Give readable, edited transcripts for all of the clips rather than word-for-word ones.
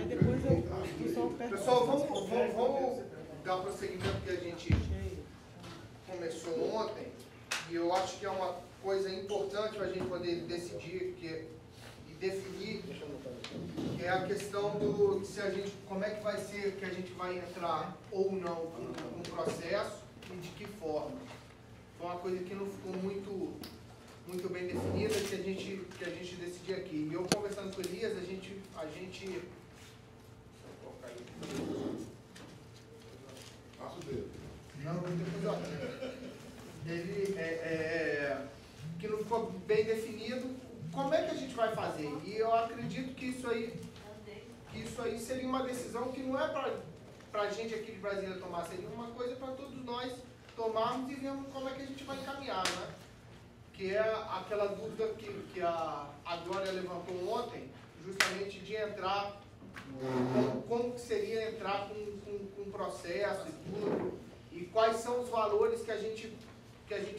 Aí depois Pessoal, vamos dar prosseguimento que a gente começou ontem. E eu acho que é uma coisa importante para a gente poder decidir e definir, que é a questão do se a gente, como é que vai ser que a gente vai entrar ou não no processo e de que forma. Foi uma coisa que não ficou muito bem definida, que a gente decidir aqui. E eu conversando com o Elias, a gente Passa o dedo. não, depois ele que não ficou bem definido como é que a gente vai fazer. E eu acredito que isso aí seria uma decisão que não é para a gente aqui de Brasília tomar, seria uma coisa para todos nós tomarmos e vermos como é que a gente vai encaminhar, né? Que é aquela dúvida que a Glória levantou ontem, justamente de entrar, como que seria entrar com processo e tudo, e quais são os valores que a gente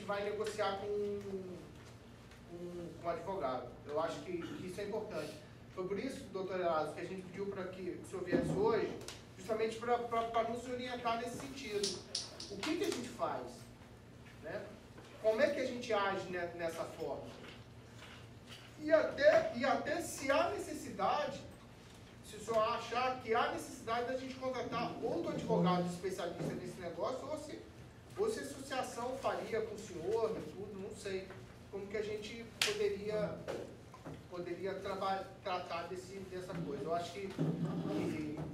vai negociar com o advogado. Eu acho que isso é importante. Foi por isso, doutor Eraso, que a gente pediu para que o senhor viesse hoje, justamente para nos orientar nesse sentido. O que a gente faz? Né? Como é que a gente age nessa forma? E até se há necessidade, se o senhor achar que há necessidade da gente contratar outro advogado especialista nesse negócio, ou se a associação faria com o senhor e tudo, não sei. Como que a gente poderia tratar dessa coisa. Eu acho que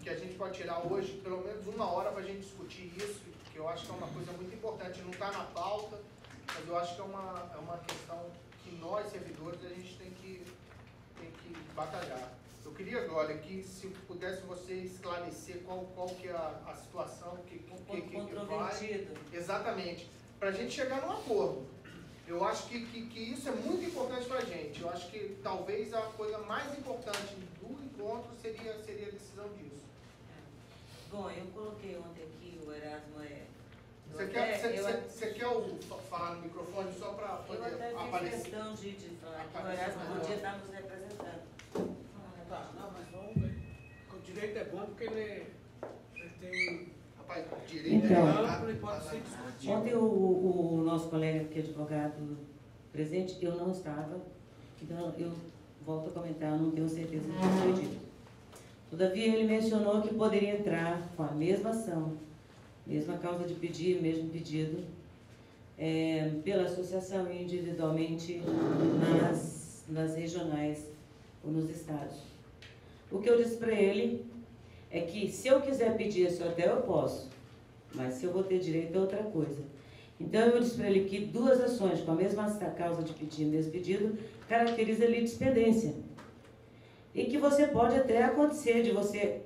a gente pode tirar hoje pelo menos 1 hora para a gente discutir isso, que eu acho que é uma coisa muito importante. Não está na pauta, mas eu acho que é uma questão que nós, servidores, a gente tem que batalhar. Eu queria, Glória, que se pudesse você esclarecer qual que é a situação que vai... Exatamente. Para a gente chegar num acordo. Eu acho que isso é muito importante para a gente. Eu acho que talvez a coisa mais importante do encontro seria a decisão disso. Bom, eu coloquei ontem aqui, o Erasmo Você quer falar no microfone só para poder aparecer? Eu até fiz questão de falar que o Erasmo podia estar nos representando. Tá, não, mas vamos ver. O direito é bom porque ele tem... Rapaz, direito então, amplo e pode ser discutido. Ontem o nosso colega que é advogado presente, eu não estava, então eu volto a comentar, eu não tenho certeza do que foi dito. Todavia, ele mencionou que poderia entrar com a mesma ação, mesma causa de pedir, mesmo pedido, pela associação e individualmente nas regionais ou nos estados. O que eu disse para ele é que se eu quiser pedir esse hotel, eu posso, mas se eu vou ter direito é outra coisa. Então eu disse para ele que 2 ações com a mesma causa de pedir, mesmo pedido, caracteriza litispendência. E que você pode até acontecer de você,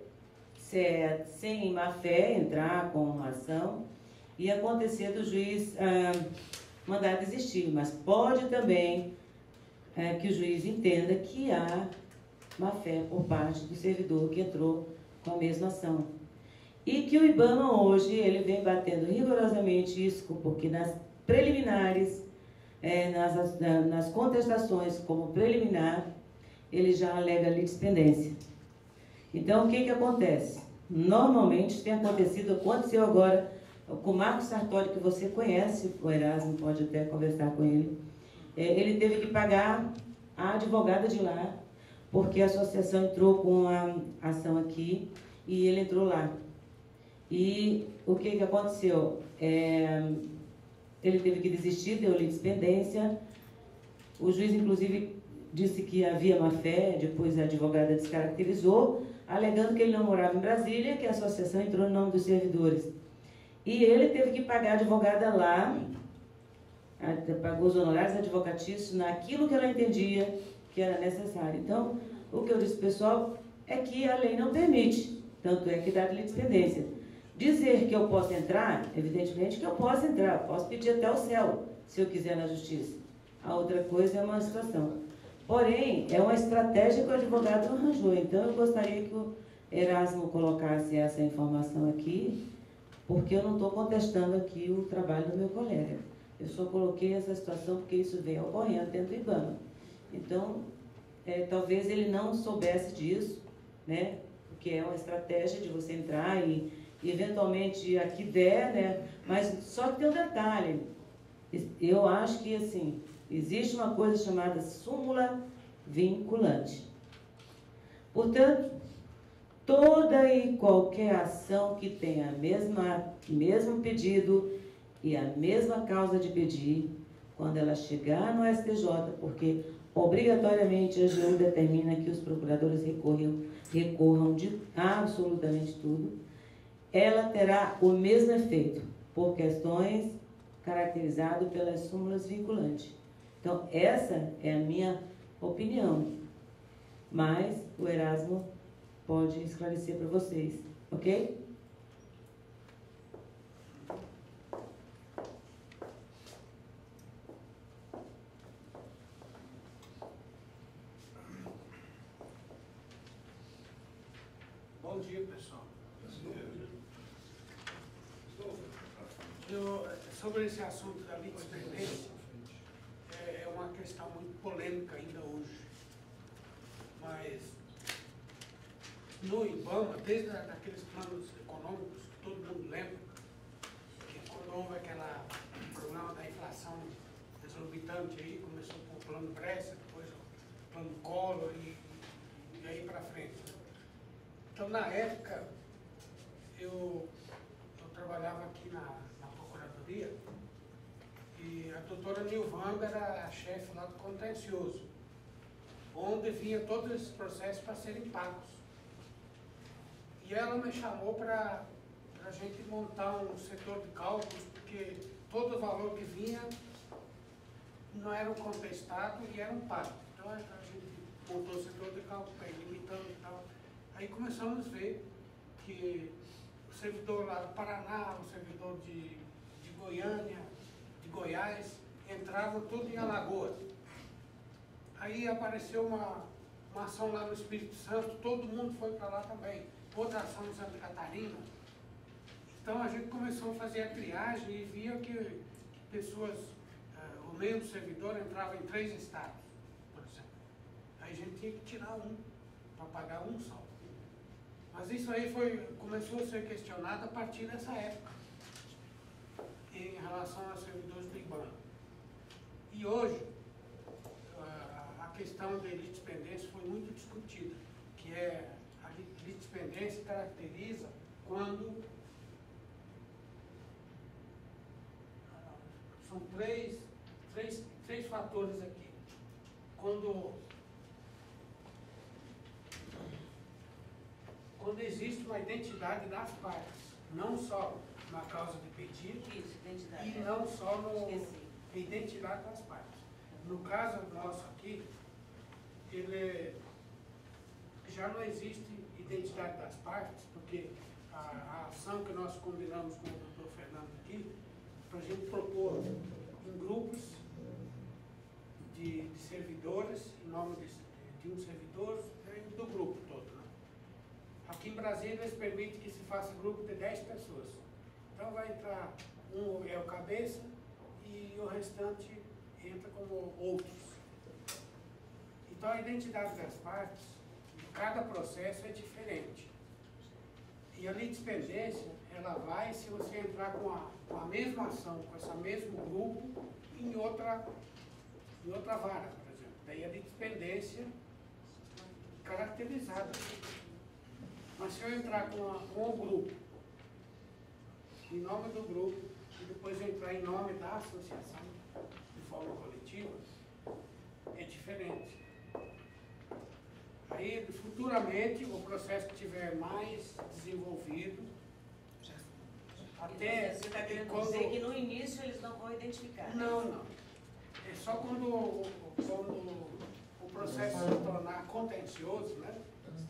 sem má fé, entrar com uma ação e acontecer do juiz mandar desistir. Mas pode também que o juiz entenda que há má fé por parte do servidor que entrou com a mesma ação. E que o IBAMA hoje, ele vem batendo rigorosamente isso, porque nas preliminares, nas contestações como preliminar, ele já alega litispendência. Então, o que acontece? Normalmente tem aconteceu agora com o Marcos Sartori, que você conhece, o Erasmo pode até conversar com ele. Ele teve que pagar a advogada de lá, porque a associação entrou com a ação aqui e ele entrou lá. E o que aconteceu? Ele teve que desistir, deu litispendência. O juiz, inclusive, disse que havia má-fé, depois a advogada descaracterizou, alegando que ele não morava em Brasília, que a associação entrou no nome dos servidores. E ele teve que pagar a advogada lá, pagou os honorários advocatícios naquilo que ela entendia que era necessário. Então, o que eu disse, pessoal, é que a lei não permite, tanto é que dá de litispendência. Dizer que eu posso entrar, evidentemente que eu posso entrar, posso pedir até o céu, se eu quiser na justiça. A outra coisa é uma situação. Porém, é uma estratégia que o advogado arranjou. Então, eu gostaria que o Erasmo colocasse essa informação aqui, porque eu não estou contestando aqui o trabalho do meu colega. Eu só coloquei essa situação porque isso vem ocorrendo dentro do IBAMA. Então, talvez ele não soubesse disso, né? porque é uma estratégia de você entrar e eventualmente aqui der, né? Mas só que tem um detalhe. Eu acho que, assim, existe uma coisa chamada súmula vinculante. Portanto, toda e qualquer ação que tenha mesmo pedido e a mesma causa de pedir, quando ela chegar no STJ, porque obrigatoriamente a AGU determina que os procuradores recorram de absolutamente tudo, ela terá o mesmo efeito, por questões caracterizadas pelas súmulas vinculantes. Então, essa é a minha opinião. Mas o Erasmo pode esclarecer para vocês, ok? Bom dia, pessoal. Sobre esse assunto da litispendência, é uma questão muito polêmica ainda hoje. Mas no IBAMA, desde aqueles planos econômicos que todo mundo lembra, que quando houve aquele problema da inflação exorbitante aí, começou com o plano Bresser, depois o plano Collor e aí para frente. Então, na época, eu trabalhava aqui na Procuradoria e a doutora Nilvanda era a chefe lá do contencioso, onde vinha todos esses processos para serem pagos. E ela me chamou para a gente montar um setor de cálculos, porque todo o valor que vinha não era contestado e eram pagos. Então, a gente montou o setor de cálculo, limitando e tal. Aí começamos a ver que o servidor lá do Paraná, o servidor de Goiânia, de Goiás, entravam tudo em Alagoas. Aí apareceu uma ação lá no Espírito Santo, todo mundo foi para lá também. Outra ação em Santa Catarina. Então a gente começou a fazer a triagem e via que pessoas, o mesmo servidor entrava em 3 estados, por exemplo. Aí a gente tinha que tirar um, para pagar um só. Mas isso aí começou a ser questionado a partir dessa época, em relação aos servidores do IBAMA. E hoje, a questão de litispendência foi muito discutida, que a litispendência caracteriza quando são três fatores aqui. Quando existe uma identidade das partes, não só na causa de pedido, identidade, e não só na identidade das partes. No caso nosso aqui, já não existe identidade das partes, porque a ação que nós combinamos com o doutor Fernando aqui, para a gente propor em grupos de servidores, em nome de um servidor e do grupo todo. Né? Aqui em Brasília, eles permitem que se faça grupo de 10 pessoas. Então vai entrar um é o cabeça e o restante entra como outros. Então a identidade das partes, de cada processo é diferente. E a litispendência, ela vai se você entrar com a mesma ação, com esse mesmo grupo, em outra vara, por exemplo. Daí a litispendência caracterizada. Mas se eu entrar com o grupo, em nome do grupo, e depois eu entrar em nome da associação, de forma coletiva, é diferente. Aí, futuramente, o processo que estiver mais desenvolvido, até... Você está querendo dizer que no início eles não vão identificar? Não. É só quando o processo se tornar contencioso, né?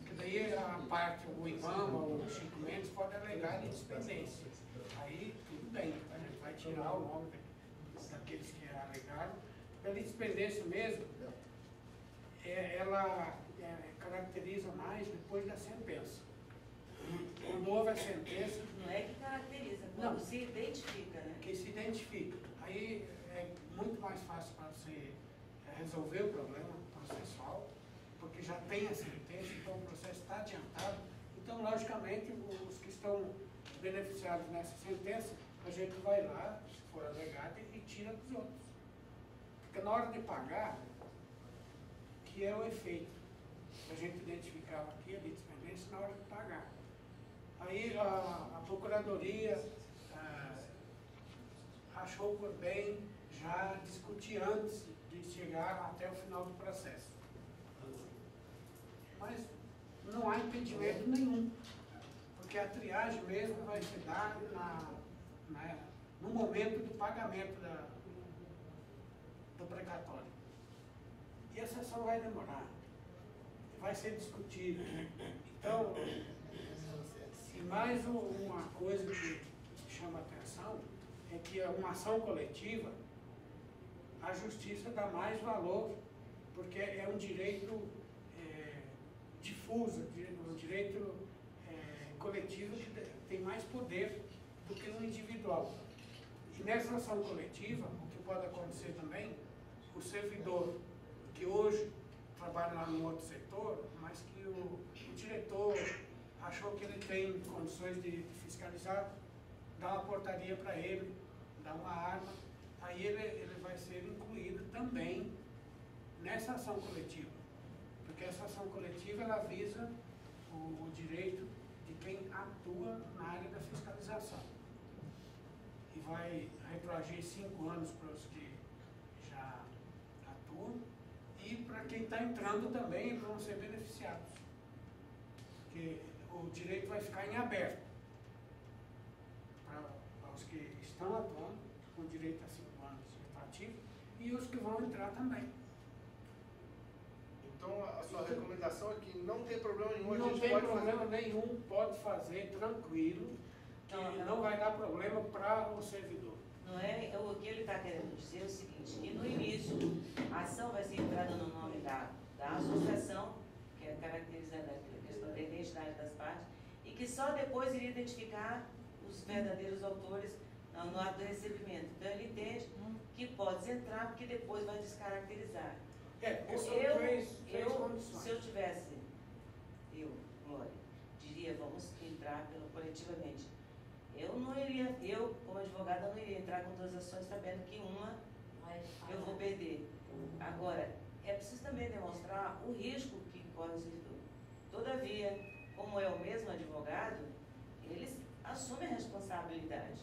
Que daí a parte, o IBAMA, o Chico Mendes, pode alegar litispendência. Aí, tudo bem, a gente vai tirar o nome daqueles que alegaram. A litispendência mesmo, ela caracteriza mais depois da sentença. Quando houve a sentença... Não é que caracteriza, quando se identifica, né? Que se identifica. Aí é muito mais fácil para você resolver o problema processual, porque já tem a sentença, então o processo está adiantado. Então, logicamente, os que estão beneficiados nessa sentença, a gente vai lá, se for alegado, e tira dos outros. Porque na hora de pagar, que é o efeito. A gente identificava aqui a litispendência na hora de pagar. Aí a Procuradoria achou por bem já discutir antes de chegar até o final do processo. Mas não há impedimento nenhum, porque a triagem mesmo vai se dar no momento do pagamento do precatório. E a sessão vai demorar, vai ser discutida. Então, e mais uma coisa que chama atenção é que uma ação coletiva, a justiça dá mais valor, porque é um direito difuso, um direito coletivo que tem mais poder do que no individual. E nessa ação coletiva, o que pode acontecer também, o servidor que hoje trabalha lá no outro setor, mas que o diretor achou que ele tem condições de fiscalizar, dá uma portaria para ele, dá uma arma, aí ele vai ser incluído também nessa ação coletiva. Porque essa ação coletiva, ela visa o direito de quem atua na área da fiscalização. E vai retroagir 5 anos para os que já atuam, e para quem está entrando também, eles vão ser beneficiados. Porque o direito vai ficar em aberto para os que estão atuando, com direito a 5 anos retroativo, e os que vão entrar também. Então, a sua recomendação é que não tem problema nenhum, a Não gente tem pode problema fazer. nenhum, pode fazer tranquilo, que não vai dar problema para o servidor. Não é, o que ele está querendo dizer é o seguinte, que no início a ação vai ser entrada no nome da associação, que é caracterizando a questão da identidade das partes, e que só depois iria identificar os verdadeiros autores no ato do recebimento. Então ele entende que pode entrar, porque depois vai descaracterizar. Porque são três condições. Se eu tivesse, Glória, diria, vamos entrar coletivamente. Eu, como advogada, não iria entrar com 2 ações sabendo que uma eu vou perder. Agora, é preciso também demonstrar o risco que corre o servidor. Todavia, como é o mesmo advogado, eles assumem a responsabilidade.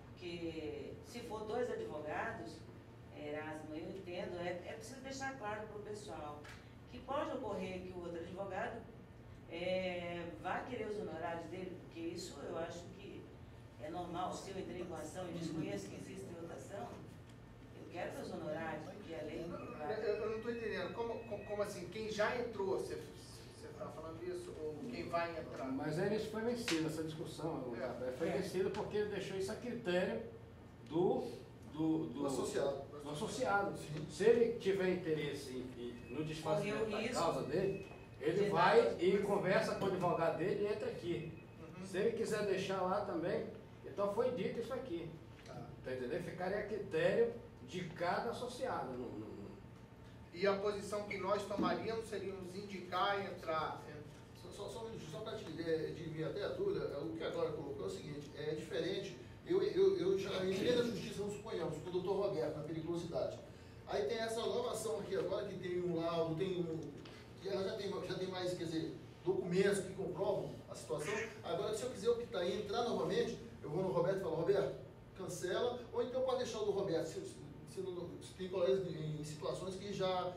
Porque se for 2 advogados, Erasmo, eu entendo, é preciso deixar claro para o pessoal que pode ocorrer que o outro advogado vá querer os honorários dele, porque isso eu acho que é normal. Se eu entrei com ação e desconheço que existe outra ação, eu quero os honorários, porque a lei... Eu não estou entendendo. Como assim? Quem já entrou, você está falando isso? Ou quem vai entrar? Mas isso foi vencido, essa discussão. Foi vencido porque ele deixou isso a critério do associado. Do associado. Se ele tiver interesse no desfazimento da causa dele, ele vai e conversa com o advogado dele e entra aqui. Se ele quiser deixar lá também, então foi dito isso aqui. Tá entendendo? Ficaria a critério de cada associado. E a posição que nós tomaríamos seria nos indicar e entrar. Só para te dividir até a dúvida, o que a Glória colocou é o seguinte, é diferente. Eu já entrei na justiça, não suponhamos, com o doutor Roberto, na periculosidade. Aí tem essa nova ação aqui agora, que tem um laudo, ela já tem mais, quer dizer, documentos que comprovam a situação. Agora, se eu quiser optar em entrar novamente, eu vou no Roberto e falo, Roberto, cancela, ou então pode deixar o do Roberto, se tem colegas em situações que já,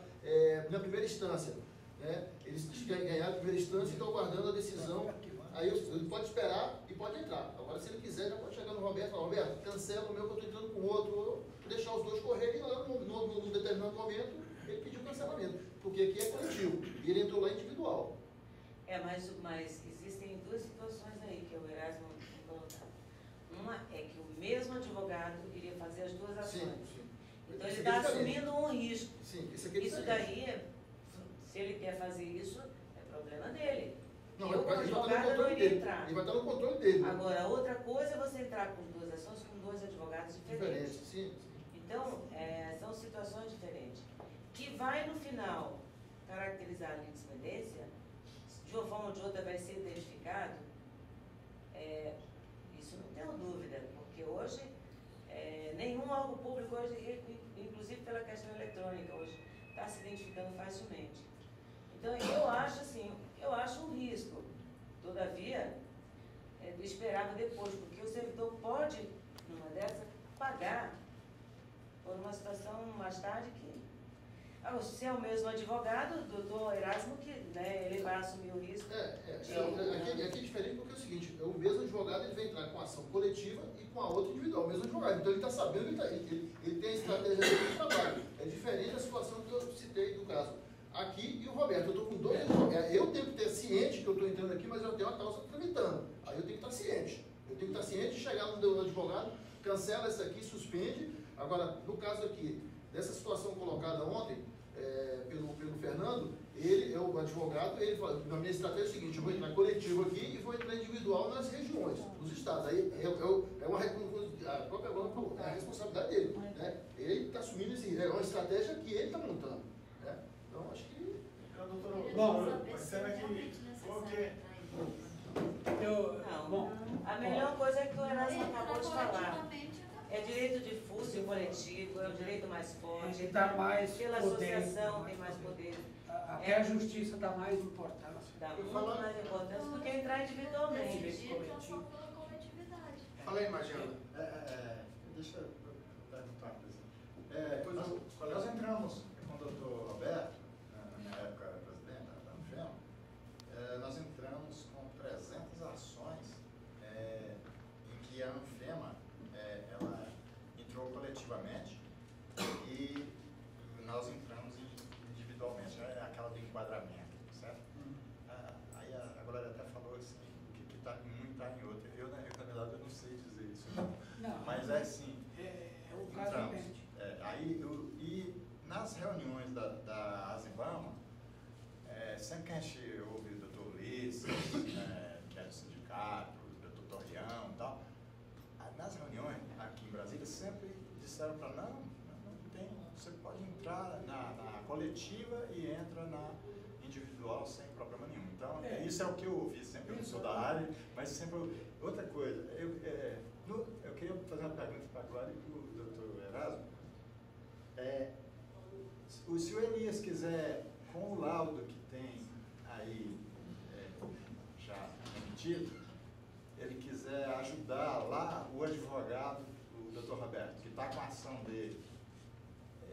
na primeira instância, né, eles ganharam a primeira instância e estão aguardando a decisão. Aí ele pode esperar e pode entrar. Agora, se ele quiser, já pode chegar no Roberto e falar, Roberto, cancela o meu que eu estou entrando com o outro, ou deixar os dois correrem e lá, num determinado momento, ele pediu cancelamento. Porque aqui é coletivo, e ele entrou lá individual. Mas existem 2 situações aí que o Erasmo colocou. Uma é que o mesmo advogado iria fazer as 2 ações. Sim. Então ele está assumindo um risco. Sim, isso aqui é Isso daí, se ele quer fazer isso, é problema dele. Não, eu, como advogada, não iria entrar. Ele vai estar no controle dele. Agora, outra coisa é você entrar com 2 ações com 2 advogados diferentes. Sim. Então, são situações diferentes. Que vai, no final, caracterizar a litispendência de uma forma ou de outra vai ser identificado, isso não tenho dúvida, porque hoje nenhum órgão público, hoje, inclusive pela questão eletrônica, hoje está se identificando facilmente. Então, eu acho assim, eu acho um risco. Todavia, eu esperava depois, porque o servidor pode, numa dessas, pagar por uma situação mais tarde que... se é o mesmo advogado, o doutor Erasmo, que ele vai assumir o risco. Aqui é diferente porque é o seguinte, o mesmo advogado ele vai entrar com a ação coletiva e com a outra individual, o mesmo advogado. Então ele está sabendo, ele tem a estratégia de trabalho. É diferente da situação que eu citei do caso. Aqui e o Roberto, eu estou com 2 advogados. Eu tenho que ter ciente que eu estou entrando aqui, mas eu tenho uma causa tramitando. Aí eu tenho que estar ciente. Eu tenho que estar ciente de chegar no advogado, cancela isso aqui, suspende. Agora, no caso aqui, dessa situação colocada ontem, pelo Fernando, o advogado, ele falou, na minha estratégia é o seguinte, eu vou entrar coletivo aqui e vou entrar individual nas regiões, nos estados. Aí a própria banca é a responsabilidade dele. Né? Ele está assumindo isso, é uma estratégia que ele está montando. Né? Então, acho que... Bom, a melhor coisa é que o Erasmo acabou de falar. É direito difuso e coletivo, é o direito mais forte. Ele dá mais pela poder, associação tem mais poder. Até a justiça dá mais importância. Dá muito mais importância do que entrar individualmente. Fala aí, Magiana. Deixa eu perguntar uma coisa. Nós entramos com o doutor Roberto, na minha época era presidente da Anfema, nós entramos com 300 ações em que a Anfema ela entrou coletivamente e nós entramos individualmente, aquela do enquadramento, certo? Aí a Glória até falou assim, que tá em um e está em outro. Eu, na verdade, eu não sei dizer isso, não. Mas é assim. É o caso depende. E nas reuniões da Azibama, sempre que a gente ouve o doutor Ulisses, que é do sindicato, o doutor Torreão e tal, nas reuniões aqui em Brasília sempre disseram para não tem, você pode entrar na coletiva e entra na individual sem problema nenhum. Então, isso é o que eu ouvi sempre, eu não sou da área, mas sempre... Outra coisa, eu queria fazer uma pergunta para a Glória e para o doutor Erasmo. Se o Elias quiser, com o laudo que tem aí já emitido, ele quiser ajudar lá o advogado, o doutor Roberto, que está com a ação dele,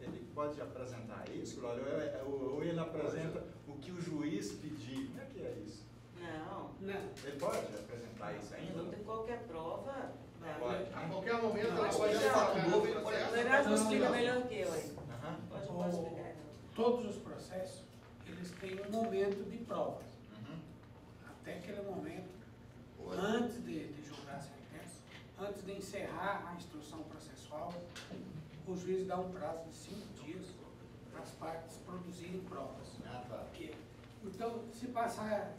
ele pode apresentar isso, Glória? Ou ele apresenta o que o juiz pedir? Como é que é isso? Não. Ele pode apresentar isso ainda? Não tem qualquer prova. A qualquer momento ela pode pode falar. fato novo, ele pode O Erasmo explica melhor que eu aí. Pode explicar. Todos os processos, eles têm um momento de provas. Até aquele momento, antes de julgar a sentença, antes de encerrar a instrução processual, o juiz dá um prazo de 5 dias para as partes produzirem provas. Então, se passar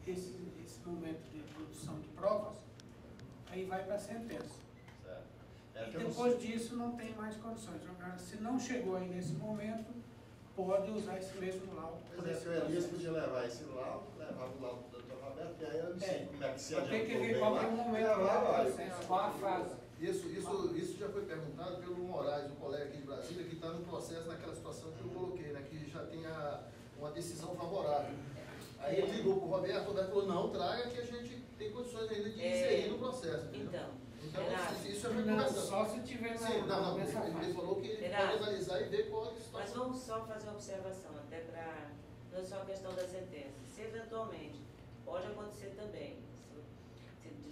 esse momento de produção de provas, aí vai para a sentença. E depois disso não tem mais condições. Agora, se não chegou aí nesse momento, pode usar esse mesmo laudo. Pois é, o Elias podia levar esse laudo, levava o laudo do Dr. Roberto, e aí eu não sei como é que se adiantou. Tem que ver qual é o momento lá do processo, qual a fase. Isso já foi perguntado pelo Moraes, um colega aqui de Brasília, que está no processo naquela situação que eu coloquei, né, que já tem uma decisão favorável. Aí ele ligou para o Roberto falou, não, traga que a gente tem condições ainda de inserir no processo. Então isso já foi conversado. Só se tiver nessa fase. Ele falou que ele pode analisar e ver qual é a situação. Mas vamos só fazer uma observação, até para... Não é só a questão da sentença. Se eventualmente, pode acontecer também,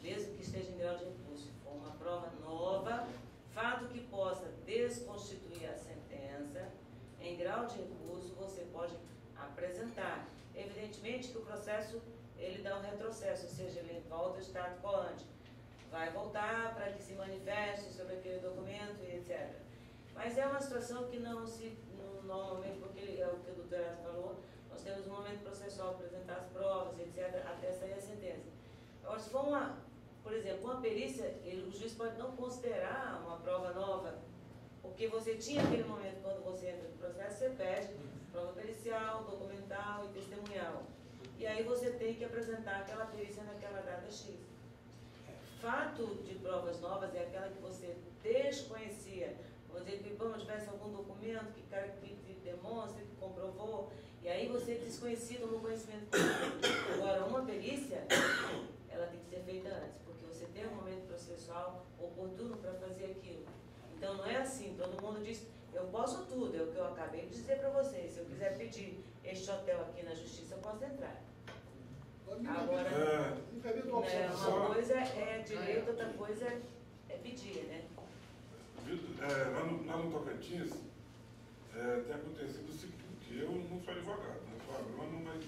mesmo que esteja em grau de recurso, for uma prova nova, fato que possa desconstituir a sentença, em grau de recurso, você pode apresentar. Evidentemente que o processo, ele dá um retrocesso, ou seja, ele volta ao estado quo ante. Vai voltar para que se manifeste sobre aquele documento e etc. Mas é uma situação que normalmente, porque é o que o doutor Erasmo falou, nós temos um momento processual para apresentar as provas, etc., até sair a sentença. Agora, se for por exemplo, uma perícia, o juiz pode não considerar uma prova nova, porque você tinha aquele momento, quando você entra no processo, você pede prova pericial, documental e testemunhal. e aí você tem que apresentar aquela perícia naquela data X. Fato de provas novas é aquela que você desconhecia. Vamos dizer que tivesse algum documento que demonstre, que comprovou, e aí você desconhecia no conhecimento. Agora, uma perícia, ela tem que ser feita antes, porque você tem um momento processual oportuno para fazer aquilo. Então, não é assim, todo mundo diz, eu posso tudo, é o que eu acabei de dizer para vocês. Se eu quiser pedir este hotel aqui na justiça, eu posso entrar. Agora, uma coisa é direito, outra coisa é pedir, né? Lá no Tocantins, tem acontecido o seguinte, eu não sou advogado, não sou agrônomo, mas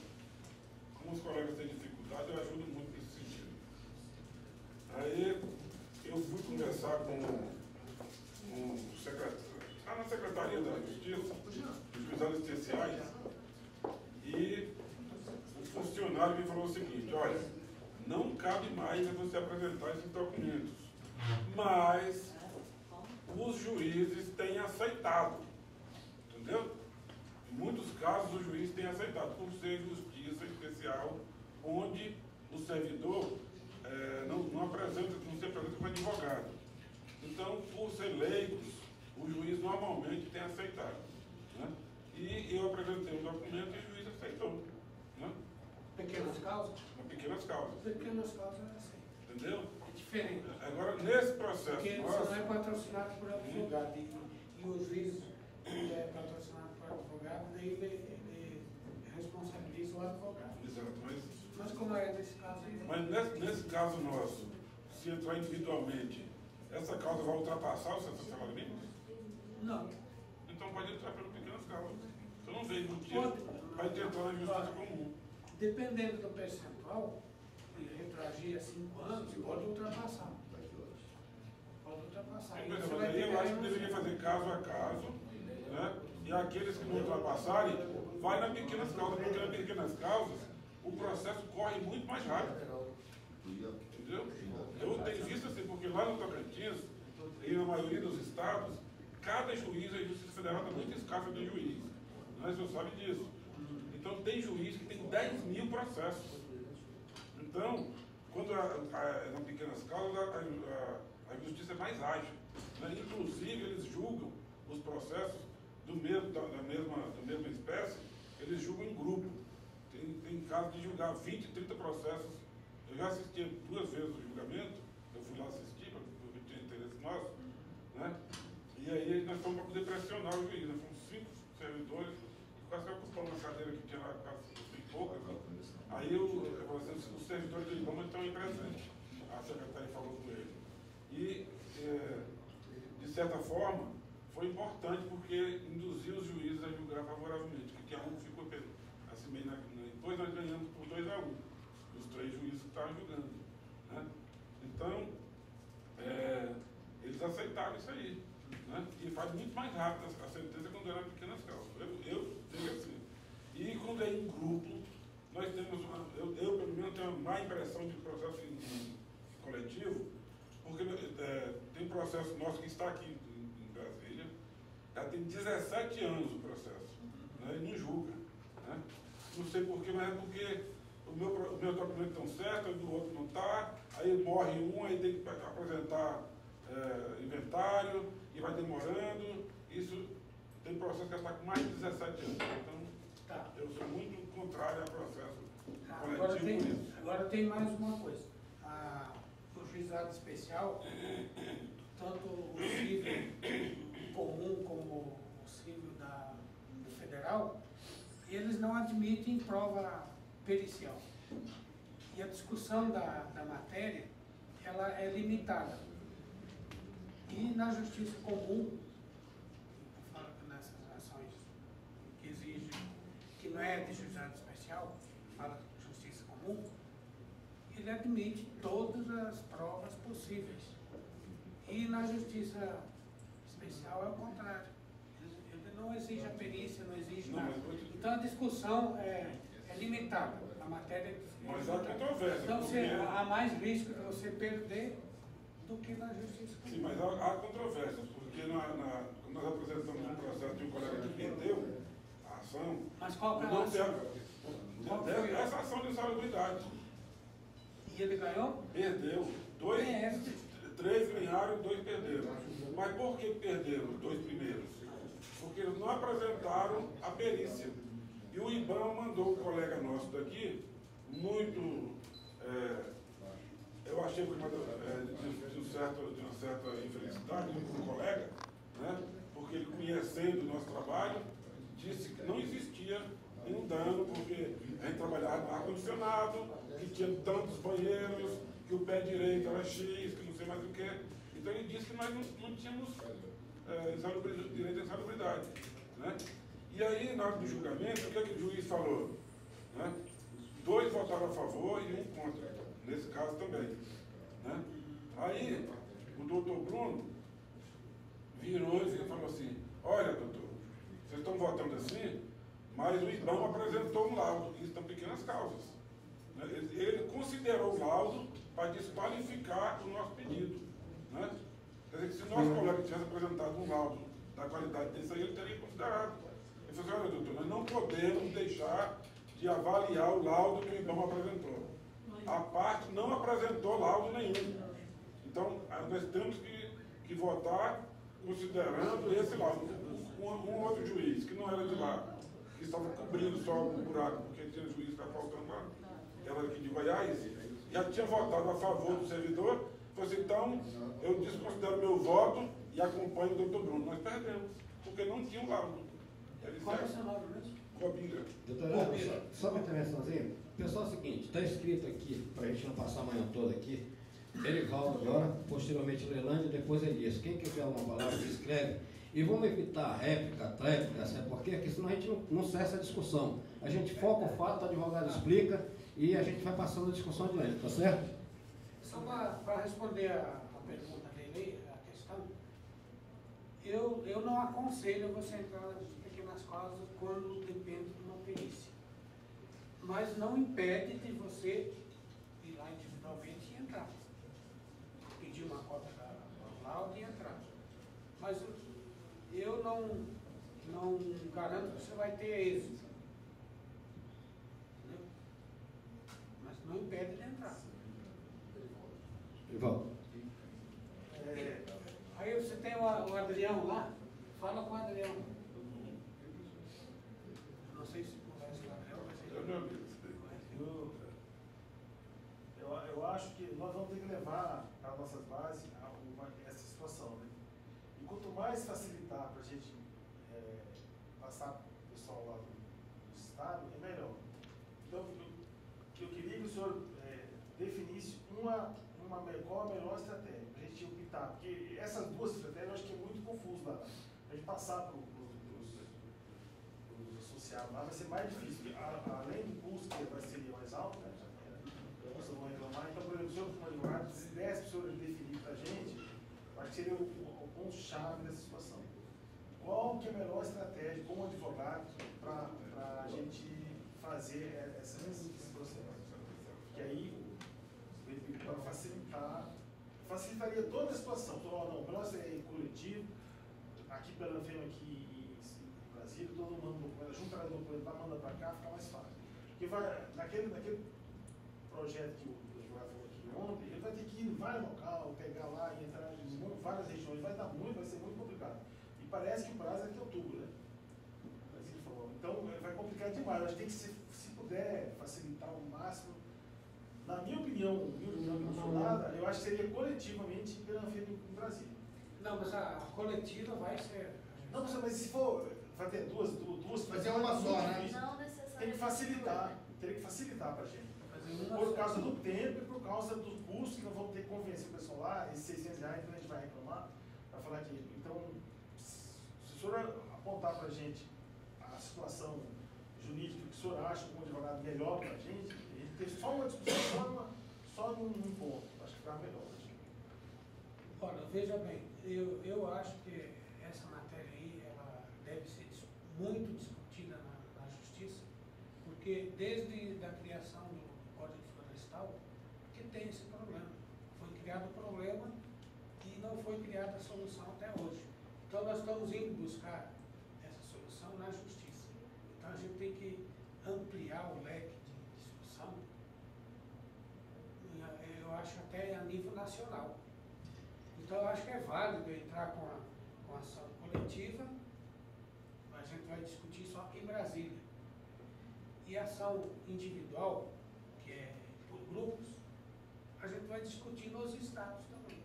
como os colegas têm dificuldade, eu ajudo muito nesse sentido. Aí eu fui conversar com o secretário, na Secretaria da Justiça, os juizados especiais, e o funcionário me falou o seguinte, olha, não cabe mais você apresentar esses documentos, mas os juízes têm aceitado, entendeu? Em muitos casos o juiz tem aceitado, por ser justiça especial, onde o servidor não se apresenta como advogado. Então, por ser leigos, o juiz normalmente tem aceitado. Né? E eu apresentei o documento e o juiz aceitou. Né? Pequenas causas? Pequenas causas. Pequenas causas é assim. Entendeu? É diferente. Agora, nesse processo Porque nosso... você não é patrocinado por advogado. E o juiz é patrocinado por advogado, daí ele responsabiliza o advogado. Exato, mas como é nesse caso aí? Mas nesse caso nosso, se entrar individualmente, essa causa vai ultrapassar o seu salário mínimo? Não. Então pode entrar pelas pequenas causas. Você não vejo motivo para entrar na justiça comum. Dependendo do percentual, ele retroagir a 5 anos, pode ultrapassar. Pode ultrapassar. Mas aí eu acho que deveria fazer caso a caso, né? E aqueles que não ultrapassarem, vai nas pequenas causas, porque nas pequenas causas o processo corre muito mais rápido. Entendeu? Eu tenho visto assim, porque lá no Tocantins, e na maioria dos estados, cada juiz, a Justiça Federal está muito escassa de juiz. Né? O senhor sabe disso. Então tem juiz que tem 10 mil processos. Então, quando nas pequenas causas, a justiça é mais ágil. Né? Inclusive, eles julgam os processos da mesma espécie, eles julgam em grupo. Tem casos de julgar 20, 30 processos. Eu já assisti 2 vezes o julgamento, eu fui lá assistir, porque tinha interesse nosso, né? E aí nós fomos para poder pressionar o juiz, nós fomos 5 servidores, quase que ocupamos uma cadeira que tinha lá, quase bem poucas. Aí eu falei assim, os servidores do IBAMA estão aí presentes. A secretária falou com ele. E, de certa forma, foi importante porque induziu os juízes a julgar favoravelmente, que tinha um que ficou assim meio depois nós ganhamos por 2-1, os 3 juízes que estavam julgando. Né? Então, eles aceitaram isso aí. Né? E faz muito mais rápido a sentença quando era pequenas causas. Eu digo assim. E quando é em grupo, nós temos, eu pelo menos tenho uma má impressão de processo em coletivo, porque tem um processo nosso que está aqui em Brasília, já tem 17 anos o processo, né? E não julga. Né? Não sei porquê, mas é porque o meu documento está certo, o do outro não está, aí morre um, aí tem que apresentar inventário, e vai demorando. Isso tem processo que já está com mais de 17 anos. Então, eu sou muito contrário ao processo coletivo. Agora tem mais uma coisa. O juizado especial, tanto o civil comum como o civil do federal, eles não admitem prova pericial. E a discussão da matéria, ela é limitada. E na justiça comum, nessas ações que exigem, que não é de juizado especial, fala de justiça comum, ele admite todas as provas possíveis. E na justiça especial é o contrário. Ele não exige a perícia, não exige nada. Então a discussão é limitada. A matéria é mas há controvérsia. Então há mais risco de você perder do que na justiça comum. Sim, mas há controvérsias, porque quando nós apresentamos um processo de um colega que perdeu a ação, mas qual que é a Essa ação de insalubridade. E ele ganhou? Perdeu. Três ganharam e 2 perderam. Mas por que perderam os 2 primeiros? Porque eles não apresentaram a perícia. E o IBAMA mandou um colega nosso daqui, muito, eu achei que de uma certa infelicidade do colega, né? Porque ele, conhecendo o nosso trabalho, disse que não existia nenhum dano, porque a gente trabalhava no ar-condicionado, que tinha tantos banheiros, que o pé direito era X, que não sei mais o que. Então ele disse que nós não tínhamos direito à insalubridade. Né? E aí, na hora do julgamento, o que o juiz falou? Né? 2 votaram a favor e 1 contra, nesse caso também. Né? Aí, o doutor Bruno virou e falou assim, olha, doutor, vocês estão votando assim, mas o IBAMA apresentou um laudo, isso são pequenas causas. Né? Ele considerou o laudo para desqualificar o nosso pedido. Né? Quer dizer, que se o nosso colega tivesse apresentado um laudo da qualidade desse aí, ele teria considerado. Ele falou assim, olha, doutor, nós não podemos deixar de avaliar o laudo que o IBAMA apresentou. A parte não apresentou laudo nenhum. Então, nós temos que votar considerando esse laudo. Um outro juiz, que não era de lá, que estava cobrindo só o buraco, porque tinha juiz que estava faltando lá, era aqui de Goiás, já tinha votado a favor do servidor, falou assim, então, eu desconsidero meu voto e acompanho o doutor Bruno. Nós perdemos, porque não tinha um laudo. Qual é o seu nome mesmo? Cobinga. Doutor, só uma intervençãozinha. Pessoal, é o seguinte, está escrito aqui, para a gente não passar a manhã toda aqui, Erivaldo agora, posteriormente Leilândia, depois Elias. Quem quiser uma palavra, se escreve. E vamos evitar réplica, tréplica, sabe por quê? Porque senão a gente não cessa a discussão. A gente foca o fato, o advogado explica e a gente vai passando a discussão adiante, tá certo? Só para responder a pergunta dele, a questão, eu não aconselho você entrar nas pequenas causas quando depende de uma perícia. Mas não impede de você ir lá individualmente e entrar. Pedir uma cópia do laudo e entrar. Mas eu não garanto que você vai ter êxito. Entendeu? Mas não impede de entrar. Erivaldo. Aí você tem o Adrião lá, fala com o Adrião. Não sei se conhece o Adrião, mas eu acho que nós vamos ter que levar para as nossas bases essa situação. Né? E quanto mais facilitar para a gente passar para o pessoal lá do Estado, é melhor. Então, eu queria que o senhor definisse qual a melhor estratégia para a gente optar, porque essas 2 estratégias eu acho que é muito confuso lá. A gente passar para os associados lá vai ser mais difícil, além do custo que vai ser mais alto, né? Vocês vão reclamar. Então, por exemplo, o senhor como advogado, se desse para o senhor definir para a gente, acho que seria o ponto-chave dessa situação. Qual que é a melhor estratégia como advogado para a gente fazer esse processo? Que aí, para facilitaria toda a situação. Então, não, para nós é coletivo, aqui pela FEMA, aqui em Brasília, todo mundo manda documento, junta o documento lá, manda para cá, fica mais fácil. Porque naquele projeto que o advogado falou aqui ontem, ele vai ter que ir em vários locais, pegar lá e entrar em várias regiões, vai ser muito complicado. E parece que o prazo é até outubro, né? Então vai complicar demais. Eu acho que tem que, se puder facilitar ao máximo. Na minha opinião, eu acho que seria coletivamente pela FEMA em Brasília. não, mas a coletiva vai ser. Não, mas se for, vai ter duas Mas é uma só, né? Não necessariamente. Tem que facilitar, teria que facilitar para a gente. Por causa do tempo e por causa dos custos que nós vamos ter que convencer o pessoal lá, esses R$600 que a gente vai reclamar, para falar que. Então, se o senhor apontar para a gente a situação jurídica que o senhor acha como advogado melhor para a gente ter só uma discussão, só num ponto, acho que fica melhor. Olha, veja bem, eu acho que essa matéria aí, ela deve ser muito discutida na justiça, porque desde a criação do Código Florestal, que tem esse problema. Foi criado o problema e não foi criada a solução até hoje. Então nós estamos indo buscar essa solução na justiça. Então a gente tem que ampliar o leque de discussão, eu acho até a nível nacional. Então, eu acho que é válido entrar com a ação coletiva, mas a gente vai discutir só aqui em Brasília. E a ação individual, que é por grupos, a gente vai discutir nos estados também.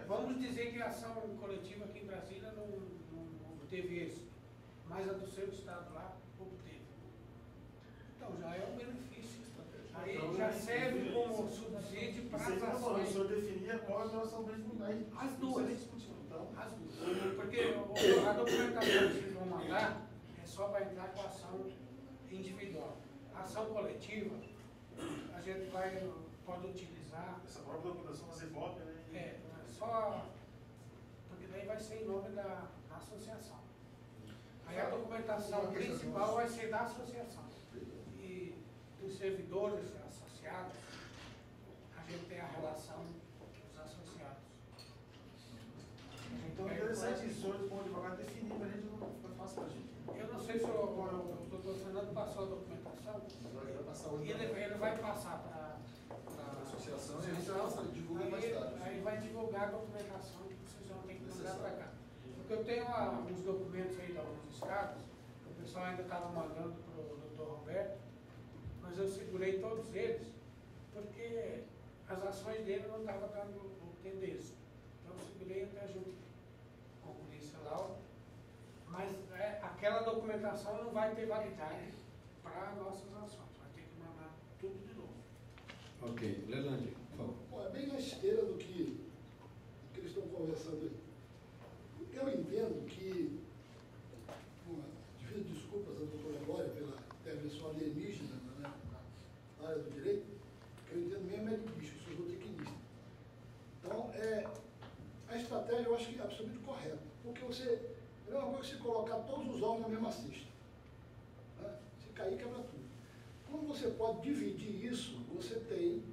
Vamos dizer que a ação coletiva aqui em Brasília não obteve êxito, mas a do seu estado lá obteve. Então, já é um benefício. Aí então, já serve como subsídio para as ações. O senhor definia qual é a nossa obrigação. As duas. Então, As duas. Porque a documentação que vocês vão mandar é só para entrar com a ação individual. A ação coletiva, a gente pode utilizar. essa própria documentação da CEPOP, né? Só. Porque daí vai ser em nome da associação. Aí a documentação principal vai ser da associação. E dos servidores associados, a gente tem a relação dos associados. Então é interessante isso, o senhor como advogado definir, para a gente não fica fácil para a gente. Eu não sei se o doutor Fernando passou a documentação. Ele vai passar para a associação e a gente vai divulgar mais tarde. Aí vai divulgar a documentação que vocês vão ter que mandar para cá. Porque eu tenho uns documentos aí de alguns estados, o pessoal ainda estava mandando para o doutor Roberto, mas eu segurei todos eles, porque as ações dele não estavam dando tendência. Então eu segurei até junto com a polícia lá, mas aquela documentação não vai ter validade para nossas ações, vai ter que mandar tudo de novo. Ok, Leandro, por favor. Bom, é bem na esteira do que eles estão conversando aí. Eu entendo que, devido desculpas à doutora Glória pela intervenção alienígena na área do direito, que eu entendo mesmo é de bicho, eu sou zootecnista. Então, a estratégia eu acho que é absolutamente correta, porque é uma coisa que você colocar todos os ovos na mesma cesta. Né? Se cair, quebra tudo. Como você pode dividir isso, você tem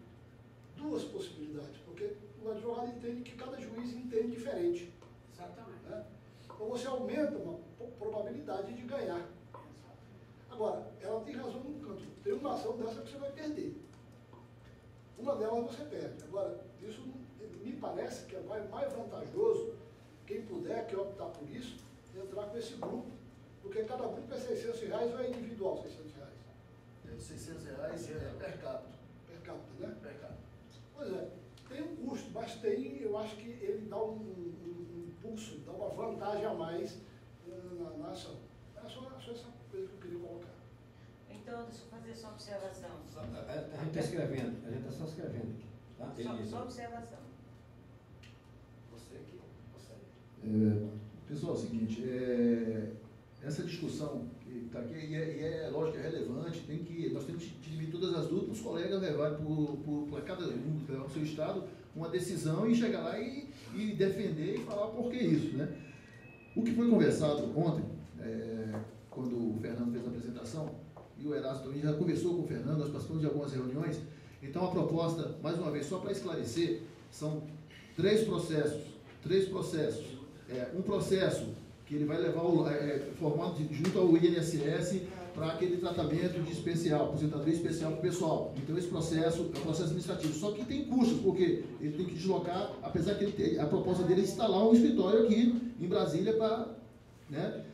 duas possibilidades, porque o advogado entende que cada juiz entende diferente. Exatamente. Né? Então você aumenta uma probabilidade de ganhar. Agora, ela tem razão num canto. Tem uma ação dessa que você vai perder. Uma delas você perde. Agora, isso me parece que é mais vantajoso, quem puder, que optar por isso, entrar com esse grupo, porque cada grupo é R$600 ou é individual R$600? R$600 per capita. Per capita, né? Per capita. Pois é, tem um custo, mas eu acho que ele dá um impulso, dá uma vantagem a mais na ação. É só essa coisa que eu queria colocar. Então, deixa eu fazer só observação. A gente está escrevendo, a gente está só escrevendo aqui. Tá? Só observação. Você aqui, Pessoal, é o seguinte, essa discussão que está aqui, e é lógico, é relevante, nós temos que dividir todas as dúvidas, os colegas levarem para cada um, levar para o seu estado, uma decisão e chegar lá e defender e falar por que isso, né? O que foi conversado ontem, quando o Fernando fez a apresentação, e o Erasto também já conversou com o Fernando, nós participamos de algumas reuniões, então a proposta, mais uma vez, só para esclarecer, são três processos. Um processo que ele vai levar formado junto ao INSS para aquele tratamento de especial, aposentadoria especial para o pessoal. Então esse processo é um processo administrativo, só que tem custos, porque ele tem que deslocar, apesar que a proposta dele é instalar um escritório aqui em Brasília para, né,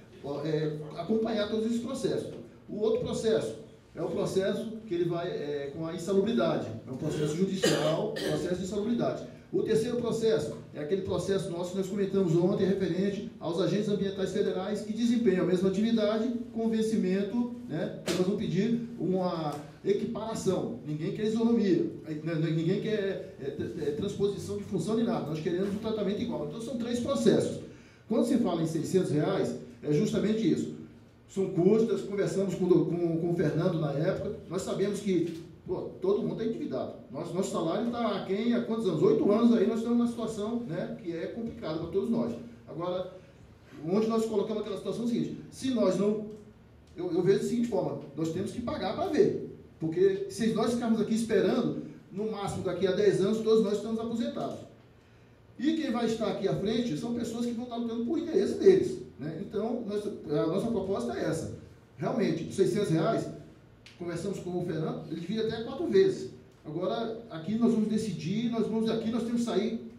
acompanhar todos esses processos. O outro processo é o processo que ele vai com a insalubridade, é um processo judicial, processo de insalubridade. O terceiro processo é aquele processo nosso que nós comentamos ontem, referente aos agentes ambientais federais que desempenham a mesma atividade com vencimento, né? Nós vamos pedir uma equiparação. Ninguém quer isonomia, ninguém quer transposição de função de nada. Nós queremos um tratamento igual. Então, são três processos. Quando se fala em R$600, é justamente isso. São custas, conversamos com o Fernando na época, nós sabemos que todo mundo está endividado. Nosso salário está aquém há quantos anos? 8 anos aí nós estamos numa situação, né, que é complicada para todos nós. Agora, onde nós colocamos aquela situação é o seguinte, se nós não... Eu vejo da seguinte forma, nós temos que pagar para ver. Porque se nós ficarmos aqui esperando, no máximo daqui a 10 anos, todos nós estamos aposentados. E quem vai estar aqui à frente são pessoas que vão estar lutando por interesse deles. Né? Então, a nossa proposta é essa. Realmente, R$600, conversamos com o Fernando, ele devia até 4 vezes. Agora, aqui nós vamos decidir, nós temos que sair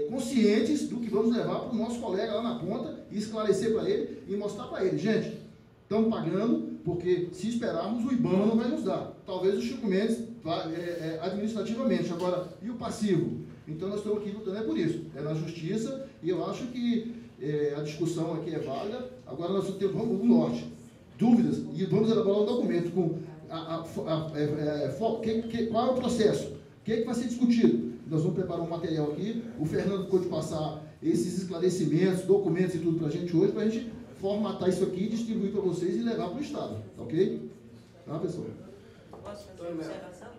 conscientes do que vamos levar para o nosso colega lá na ponta e esclarecer para ele e mostrar para ele, gente, estamos pagando, porque se esperarmos, o IBAMA não vai nos dar. Talvez o Chico Mendes administrativamente. Agora, e o passivo? Então, nós estamos aqui lutando por isso. É na justiça, e eu acho que a discussão aqui é válida. Agora, nós temos o norte. Dúvidas, e vamos elaborar um documento com qual é o processo, o que vai ser discutido. Nós vamos preparar um material aqui, o Fernando pode passar esses esclarecimentos, documentos e tudo para a gente hoje, para a gente formatar isso aqui, distribuir para vocês e levar para o Estado, ok? Tá, pessoal? Posso fazer uma observação?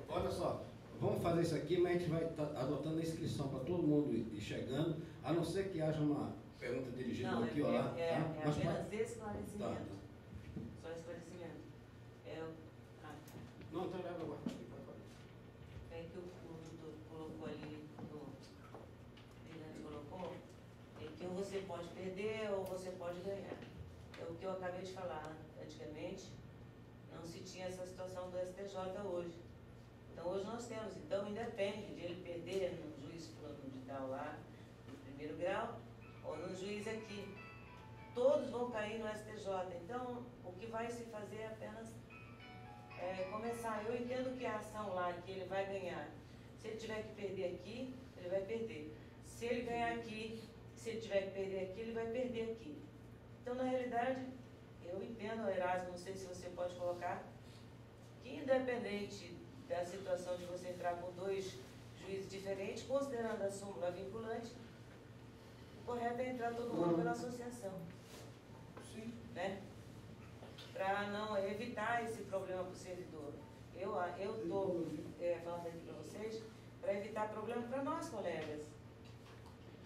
Olha só, vamos fazer isso aqui, mas a gente vai estar adotando a inscrição para todo mundo ir chegando, a não ser que haja uma pergunta dirigida não, aqui ou lá. É mas apenas esclarecimento. Tá. Só esclarecimento. Não, então leva agora. É que o doutor colocou ali, o Fernando colocou, é que ou você pode perder ou você pode ganhar. É o que eu acabei de falar. Antigamente, não se tinha essa situação do STJ hoje. Então, hoje nós temos. Então, independe de ele perder no juiz fulano de tal lá, no primeiro grau, ou no juiz aqui. Todos vão cair no STJ. Então, o que vai se fazer é apenas começar. Eu entendo que a ação lá, que ele vai ganhar, se ele tiver que perder aqui, ele vai perder. Se ele ganhar aqui, se ele tiver que perder aqui, ele vai perder aqui. Então, na realidade, eu entendo, Erasmo, não sei se você pode colocar, que independente da situação de você entrar com 2 juízes diferentes, considerando a súmula vinculante, o correto é entrar todo mundo pela associação. Sim. Né? Para não evitar esse problema para o servidor. Eu estou falando aqui para vocês para evitar problema para nós, colegas.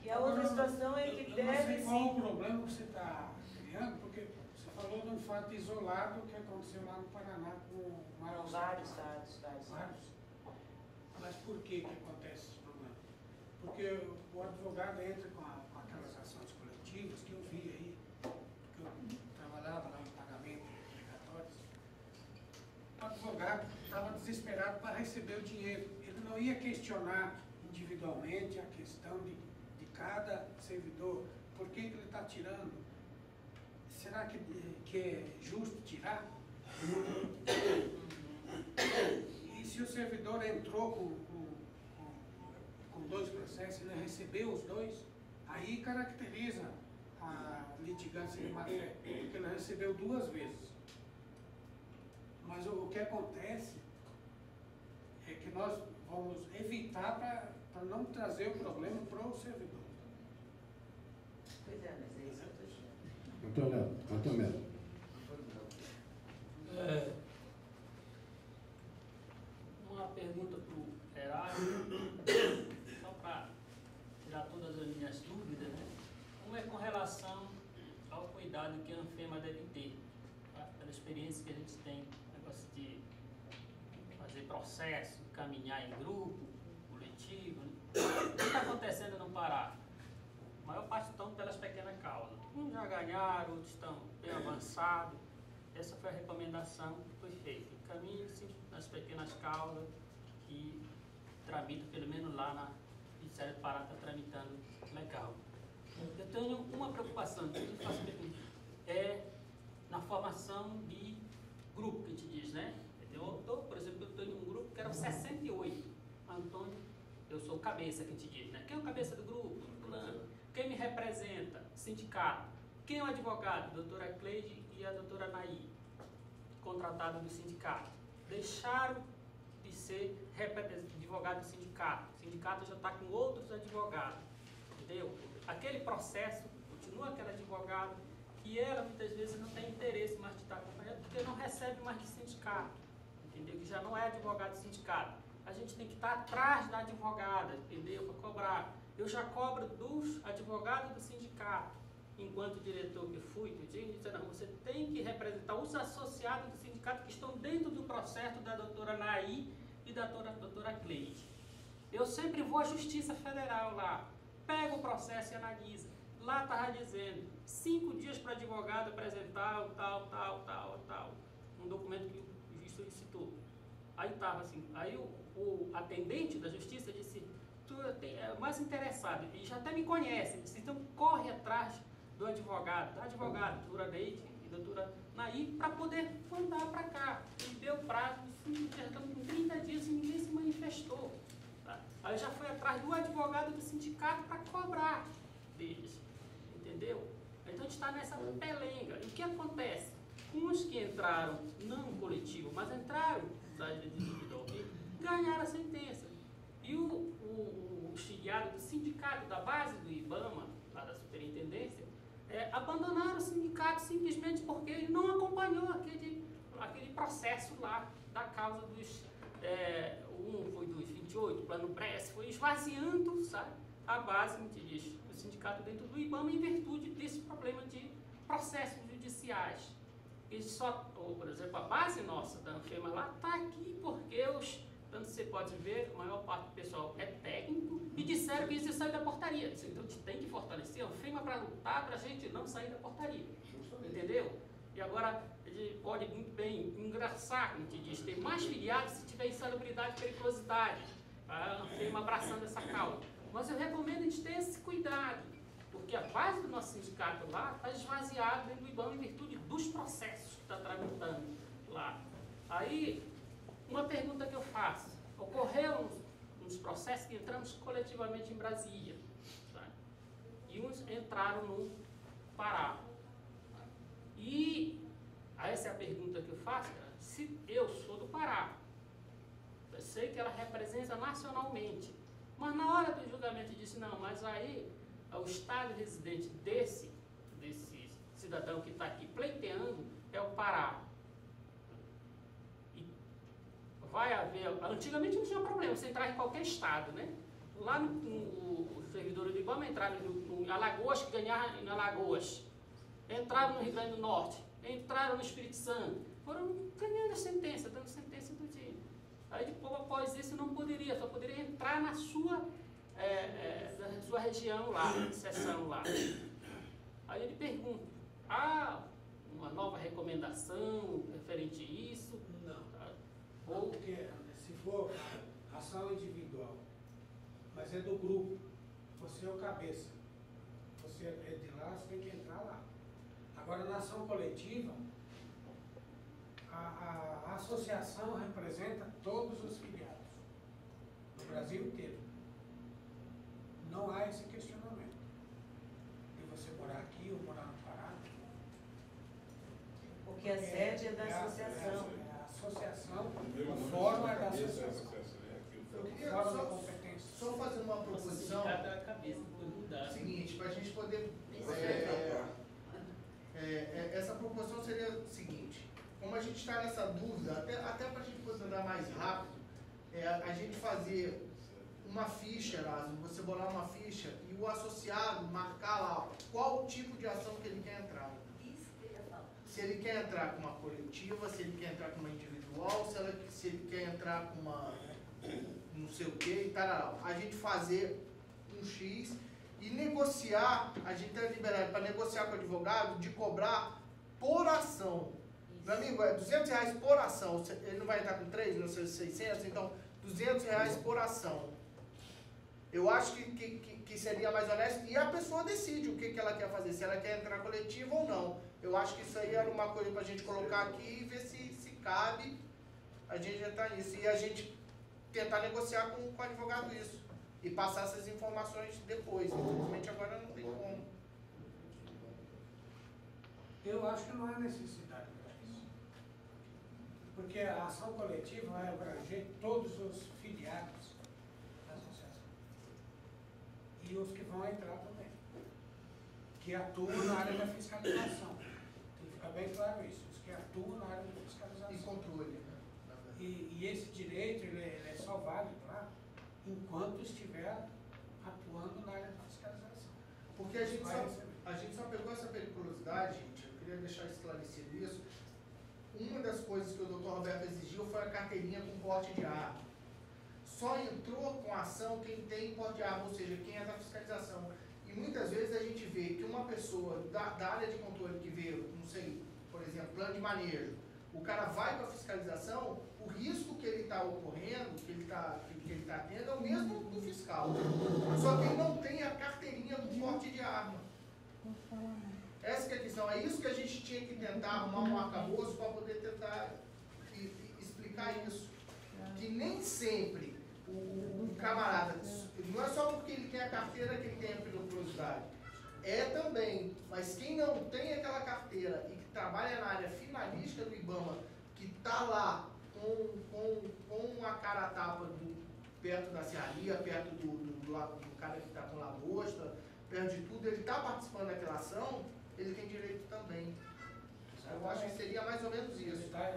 E a outra situação é que eu não sei deve qual sim. o problema que você está criando, porque você falou de um fato isolado que aconteceu lá no Paraná com o Marcos. Vários. Mas por que acontece esse problema? Porque o advogado entra com aquelas ações coletivas que eu vi aí, que eu trabalhava lá em pagamento obrigatórios. O advogado estava desesperado para receber o dinheiro. Ele não ia questionar individualmente a questão de cada servidor. Por que ele está tirando? Será que é justo tirar? E se o servidor entrou com 2 processos e não recebeu os 2, aí caracteriza a litigância de má-fé, porque ele recebeu 2 vezes. Mas o que acontece é que nós vamos evitar para não trazer o problema para o servidor. Pois é, mas é isso que eu estou dizendo. Antônio Melo. Uma pergunta para o Erasmo, só para tirar todas as minhas dúvidas, né? Uma é com relação ao cuidado que a Anfema deve ter, tá? Pela experiência que a gente tem, negócio de fazer processo, caminhar em grupo, coletivo, né? O que está acontecendo no Pará? A maior parte estão pelas pequenas causas. Uns já ganharam, outros estão bem avançados. Essa foi a recomendação que foi feita. Caminhe-se nas pequenas causas que tramitam, pelo menos lá na Ministério do Pará está tramitando legal. Eu tenho uma preocupação, eu faço pergunta, na formação de grupo, que a gente diz, né? Por exemplo, eu estou em um grupo que eram 68. Antônio, eu sou o cabeça, que a gente diz, né? Quem é o cabeça do grupo? Quem me representa? Sindicato. Quem é o advogado? Doutora Cleide e a doutora Naí, contratado do sindicato. Deixaram de ser advogado do sindicato. O sindicato já está com outros advogados. Entendeu? Aquele processo, continua aquele advogado, que ela muitas vezes não tem interesse mais de estar acompanhando, porque não recebe mais de sindicato. Entendeu? Que já não é advogado do sindicato. A gente tem que estar atrás da advogada, entendeu? Para cobrar. Eu já cobro dos advogados do sindicato, enquanto diretor que fui, não, você tem que representar os associados do sindicato que estão dentro do processo da doutora Naí e da doutora Cleide. Eu sempre vou à Justiça Federal lá, pego o processo e analiso. Lá estava dizendo, 5 dias para advogado apresentar tal. um documento que o juiz solicitou. Aí estava assim, aí o atendente da justiça disse, tu é mais interessado, e já até me conhece, disse, então corre atrás do advogado, da advogada, doutora Neide e doutora Naí, para poder mandar para cá. Ele deu prazo, já estamos com 30 dias e ninguém se manifestou. Tá? Aí já foi atrás do advogado do sindicato para cobrar deles, entendeu? Então a gente está nessa pelenga. E o que acontece? Uns que entraram, não coletivo, mas entraram da individual, ganharam a sentença. E o filiado do sindicato da base do IBAMA, lá da superintendência, abandonaram o sindicato simplesmente porque ele não acompanhou aquele processo lá da causa dos... um foi dos 28, o plano Bress, foi esvaziando, sabe, a base do sindicato dentro do IBAMA em virtude desse problema de processos judiciais. E só, por exemplo, a base nossa da Anfema lá está aqui porque tanto você pode ver, a maior parte do pessoal é técnico e disseram que isso saiu da portaria. Então a gente tem que fortalecer a Anfema para lutar para a gente não sair da portaria. Entendeu? E agora ele pode muito bem engraçar, como te diz, ter mais filiados se tiver insalubridade e periculosidade. A Anfema abraçando essa causa. Mas eu recomendo a gente ter esse cuidado, porque a base do nosso sindicato lá está esvaziada dentro do IBAMA em virtude dos processos que está tramitando lá. Aí, uma pergunta que eu faço, ocorreu uns processos que entramos coletivamente em Brasília, tá? E uns entraram no Pará. E essa é a pergunta que eu faço, se eu sou do Pará, eu sei que ela representa nacionalmente, mas na hora do julgamento eu disse, não, mas aí o estado residente desse cidadão que está aqui pleiteando é o Pará. E vai haver... Antigamente não tinha problema, você entrar em qualquer estado, né? Lá no servidor do IBAMA entraram em Alagoas, que ganharam em Alagoas. Entraram no Rio Grande do Norte, entraram no Espírito Santo. Foram ganhando a sentença, dando sentença do dia. Aí depois, após isso, não poderia, só poderia entrar na sua região lá, seção lá. Aí ele pergunta, há uma nova recomendação referente a isso? Não. Ou Porque se for ação individual, mas é do grupo, você é o cabeça, você é de lá, você tem que entrar lá. Agora, na ação coletiva, a associação representa todos os filiados do Brasil inteiro. Não há esse questionamento de você morar aqui ou morar no Pará. Porque a sede é da associação. A associação, o fórum é da associação. Eu queria Fórum da competência. só fazer uma proposição. cada cabeça pode mudar. Seguinte, para a gente poder... essa proposição seria o seguinte, como a gente está nessa dúvida, até para a gente poder andar mais rápido, a gente fazer uma ficha, Lázaro, você bolar uma ficha e o associado marcar lá qual tipo de ação que ele quer entrar. Se ele quer entrar com uma coletiva, se ele quer entrar com uma individual, se ele quer entrar com uma não sei o que e tal. A gente fazer um X e negociar, a gente é liberado para negociar com o advogado de cobrar por ação. Meu amigo, é R$200 por ação. Ele não vai entrar com 3, não sei, 600, então R$200 por ação. Eu acho que seria mais honesto e a pessoa decide o que ela quer fazer, se ela quer entrar coletivo ou não. Eu acho que isso aí era uma coisa para a gente colocar aqui e ver se cabe a gente entrar nisso. E a gente tentar negociar com o advogado isso. E passar essas informações depois. Infelizmente agora não tem como. Eu acho que não há necessidade para isso. Porque a ação coletiva vai abranger todos os filiados da associação. E os que vão entrar também. Que atuam na área da fiscalização. Tem que ficar bem claro isso. Os que atuam na área da fiscalização. E controle, né? E esse direito ele é só válido lá enquanto estiver atuando na área da fiscalização. Porque a gente só pegou essa periculosidade, gente, eu queria deixar esclarecido isso. Uma das coisas que o Dr. Roberto exigiu foi a carteirinha com porte de arma. Só entrou com ação quem tem porte de arma, ou seja, quem é da fiscalização. E muitas vezes a gente vê que uma pessoa da área de controle que vê, não sei, por exemplo, plano de manejo, o cara vai para a fiscalização, o risco que ele está ocorrendo, que ele está tendo, é o mesmo do fiscal. Só que ele não tem a carteirinha do porte de arma. Essa que é a questão. É isso que a gente tinha que tentar arrumar um arcabouço para poder tentar explicar isso. Que nem sempre o camarada, não é só porque ele tem a carteira que ele tem a periculosidade. É também, mas quem não tem aquela carteira e que trabalha na área finalística do IBAMA, que está lá com a cara a tapa perto da serraria, perto do cara que está com lagosta, perto de tudo, ele está participando daquela ação, ele tem direito também. Eu acho que seria mais ou menos isso. Ele está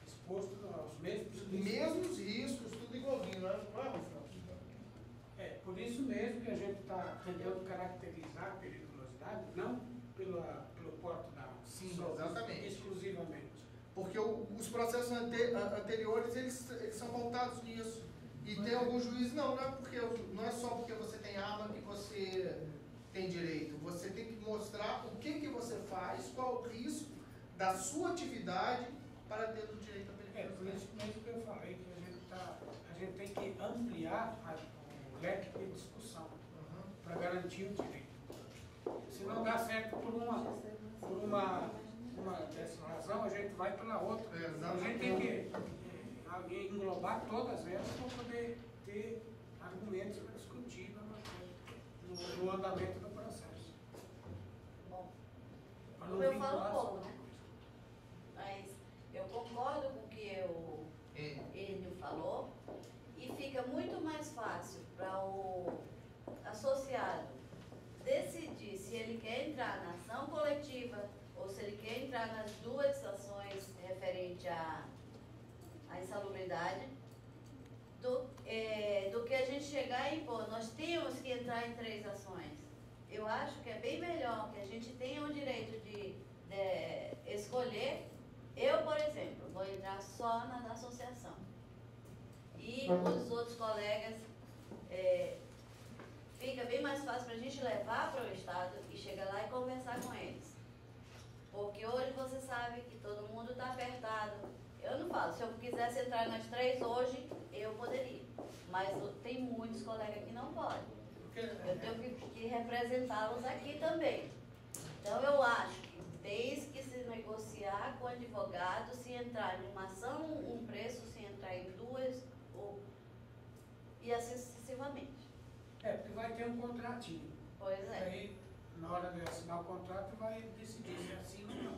exposto aos mesmos riscos, tudo igualzinho, não é, Rufão? É, por isso mesmo que a gente está tentando caracterizar a periculosidade, não pelo porte da arma. Sim, exatamente. Exclusivamente. Porque os processos anteriores, eles são voltados nisso. E tem alguns juízes, não é só porque você tem arma que você tem direito. Você tem que mostrar o que você faz, qual o risco da sua atividade para ter o direito à periculosidade. Por isso mesmo que eu falei que a gente tem que ampliar o leque de discussão para garantir o direito. Se não dá certo por uma dessa razão, a gente vai pela outra. A gente tem que englobar todas elas para poder ter argumentos para discutir no andamento do processo. Bom, eu falo pouco, né? Mas eu concordo com o que o Enio falou e fica muito mais fácil para o associado decidir se ele quer entrar na ação coletiva ou se ele quer entrar nas duas ações referente à insalubridade, do que a gente chegar e impor, nós temos que entrar em 3 ações. Eu acho que é bem melhor que a gente tenha o direito de escolher. Eu, por exemplo, vou entrar só na da associação. E os outros colegas, fica bem mais fácil para a gente levar para o Estado e chegar lá e conversar com eles. Porque hoje você sabe que todo mundo está apertado. Eu não falo, se eu quisesse entrar nas 3 hoje, eu poderia. Mas tem muitos colegas que não podem. Eu tenho que representá-los aqui também. Então eu acho que desde que se negociar com o advogado, se entrar em uma ação, um preço, se entrar em 2, e assim sucessivamente. Porque vai ter um contratinho. Pois é. Aí, na hora de assinar o contrato, vai decidir se assina ou não.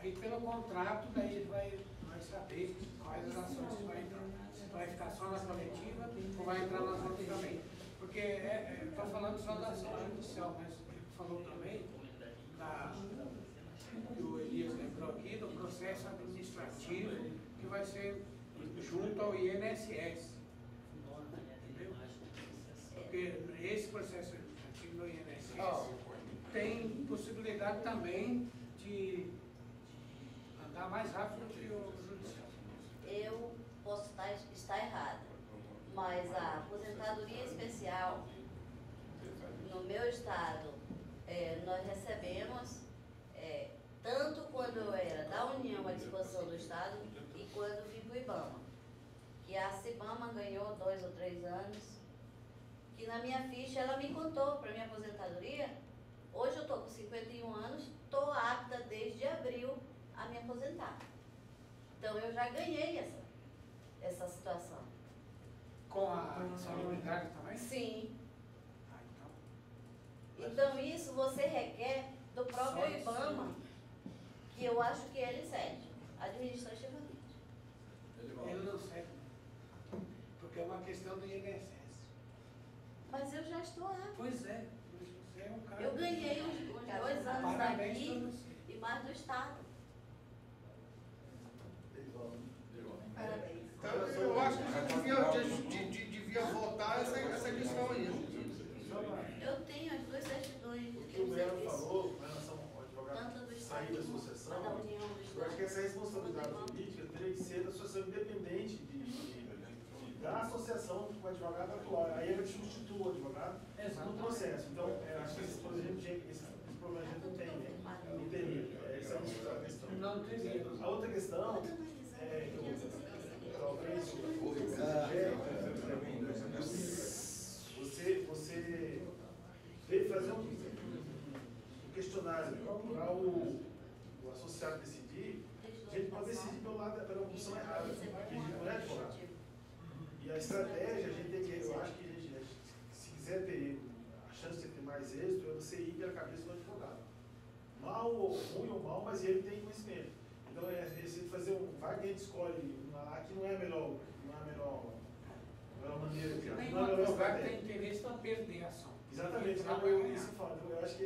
Aí, pelo contrato, daí ele vai saber quais as ações que vai entrar. Se vai ficar só na coletiva ou vai entrar nas outras também. Porque, estou falando só da ação judicial, mas ele falou também, que o Elias lembrou aqui, do processo administrativo que vai ser junto ao INSS. Entendeu? Porque esse processo administrativo no INSS tem possibilidade também de andar mais rápido que o judicial. Eu posso estar errada, mas a aposentadoria especial, no meu estado, nós recebemos, tanto quando eu era da União à disposição do Estado e quando vim para o IBAMA. Que a Cibama ganhou 2 ou 3 anos, que na minha ficha ela me contou para minha aposentadoria. Hoje eu estou com 51 anos, estou apta desde abril a me aposentar. Então eu já ganhei essa situação. Com a insalubridade também? Sim. Então isso você requer do próprio IBAMA, que eu acho que ele cede, administrativamente. Ele não cede, porque é uma questão do INSS. Mas eu já estou lá. Pois é, você é um cara... Eu ganhei uns 2 anos daqui e mais do Estado. Parabéns. Então, eu acho que a gente devia votar essa questão aí. Eu tenho as 2 certidões. O que o Melo falou com relação ao advogado sair da associação, eu acho que essa responsabilidade política teria que ser da associação independente da associação com o advogado atual. Aí ele substitui o advogado no processo. Então, acho que esse problema a gente não tem, né? Não teria. Essa é a questão. Não A outra questão é que talvez você veio fazer um questionário para o associado decidir, a gente pode decidir pela opção errada, porque a gente não é advogado. E a estratégia, a gente tem que, eu acho que a gente, se quiser ter a chance de ter mais êxito, é você ir pela cabeça do advogado. Mal ou ruim ou mal, mas ele tem conhecimento. Então, se fazer vai que a gente escolhe uma lá que não é a melhor maneira de nem uma advogado tem interesse para perder a ação. Exatamente, então eu acho que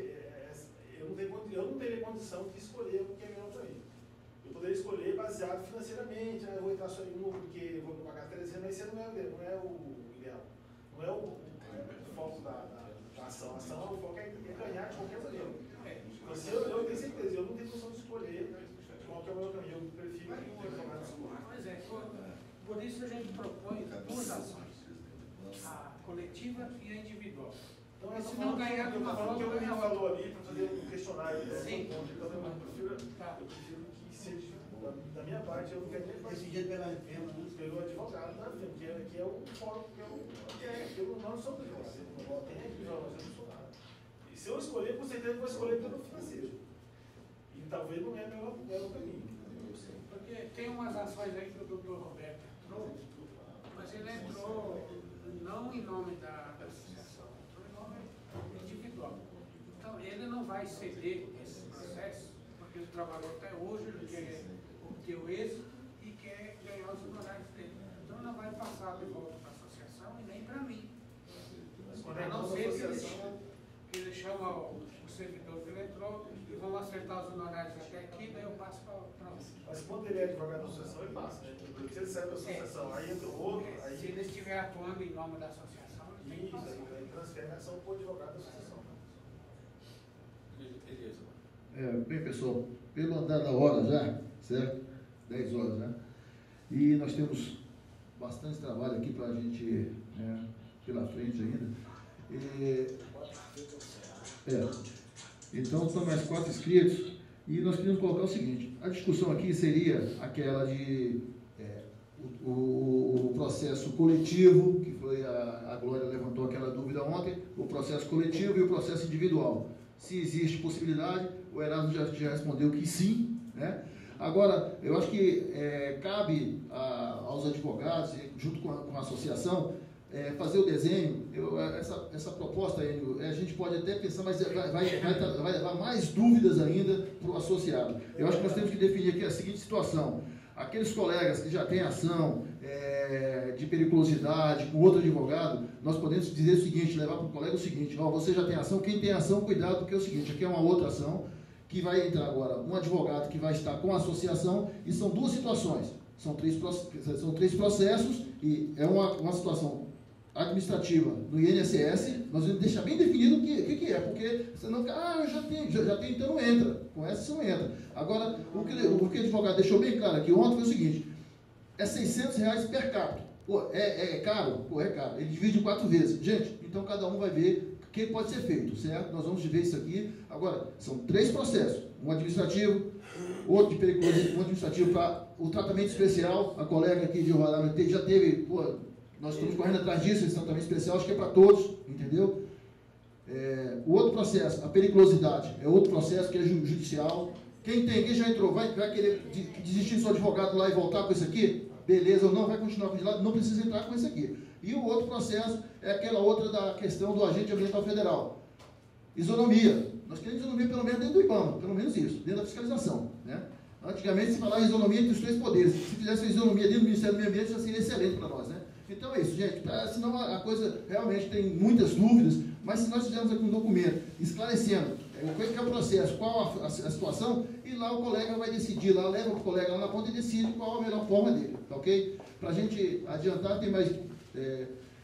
eu não teria condição de escolher o que é melhor para mim. Eu poderia escolher baseado financeiramente, eu vou entrar só em um porque eu vou pagar 300, mas isso não é o ideal. Não é o foco da ação. A ação, o foco é ganhar de qualquer maneira. Então, eu tenho certeza, eu não tenho condição de escolher qual que é o meu caminho. Eu prefiro que o advogado escolha. Pois é, por isso a gente propõe duas ações, a coletiva e a individual. Então, se não ganhar de uma forma, que o William falou ali para fazer um questionário. Sim. Então, eu prefiro que seja, da minha parte, eu não quero nem decidido pela firma, pelo advogado da firma, que é o fórum, que eu não sou advogado. Eu tenho aqui, nós não sou nada. E se eu escolher, com certeza eu vou escolher pelo financeiro. E talvez não é o melhor caminho. Porque tem umas ações aí que o doutor Roberto entrou, mas ele entrou não em nome da associação, entrou em nome individual. Então, ele não vai ceder esse processo, porque ele trabalhou até hoje, ele quer obter o êxito e quer ganhar os honorários dele. Então, não vai passar de volta para a associação e nem para mim. A não ser que ele chama o servidor que ele entrou e vamos acertar os honorários até aqui, daí eu passo para você. Mas quando ele é advogado da associação, ele passa, né? Porque se ele sai da associação, aí entra o outro. Aí... Se ele estiver atuando em nome da associação, ele tem que passar. Aí transfere a ação para o advogado da associação. Bem, pessoal, pelo andar da hora já, certo? 10 horas, né? E nós temos bastante trabalho aqui para a gente, pela frente ainda. Então, são mais 4 inscritos e nós queríamos colocar o seguinte: a discussão aqui seria aquela de o processo coletivo, que foi a Glória levantou aquela dúvida ontem, o processo coletivo e o processo individual. Se existe possibilidade, o Erasmo já respondeu que sim, né? Agora, eu acho que cabe aos advogados, junto com a associação, fazer o desenho. Essa proposta aí, a gente pode até pensar, mas vai levar mais dúvidas ainda para o associado. Eu acho que nós temos que definir aqui a seguinte situação: aqueles colegas que já têm ação de periculosidade com outro advogado, nós podemos dizer o seguinte, levar para o colega o seguinte: você já tem ação, quem tem ação, cuidado, porque é o seguinte, aqui é uma outra ação, que vai entrar agora um advogado que vai estar com a associação, e são 2 situações, são 3 processos, e é uma situação administrativa no INSS. Nós vamos deixar bem definido o que é, porque senão, eu já tenho, então não entra, com essa você não entra. Agora, o que o advogado deixou bem claro aqui ontem foi o seguinte: é R$600 per capita. Pô, é caro? Pô, é caro. Ele divide em 4 vezes. Gente, então cada um vai ver o que pode ser feito, certo? Nós vamos ver isso aqui. Agora, são 3 processos: um administrativo, outro de periculosidade, um administrativo para o tratamento especial. A colega aqui de Roraima já teve, nós estamos correndo atrás disso, esse tratamento especial, acho que é para todos, entendeu? O outro processo, a periculosidade, é outro processo que é judicial. Quem já entrou, vai querer desistir do seu advogado lá e voltar com esse aqui? Beleza, ou não, vai continuar com de lado, não precisa entrar com esse aqui. E o outro processo é aquela outra da questão do agente ambiental federal. Isonomia. Nós queremos isonomia pelo menos dentro do IBAMA, pelo menos isso, dentro da fiscalização, né? Antigamente se falava isonomia entre os 3 poderes. Se fizesse a isonomia dentro do Ministério do Meio Ambiente, já seria excelente para nós, né? Então é isso, gente. Senão a coisa realmente tem muitas dúvidas, mas se nós fizermos aqui um documento esclarecendo o que é o processo, qual a situação, e lá o colega vai decidir, lá leva o colega lá na ponta e decide qual a melhor forma dele, tá ok? Para a gente adiantar, tem mais...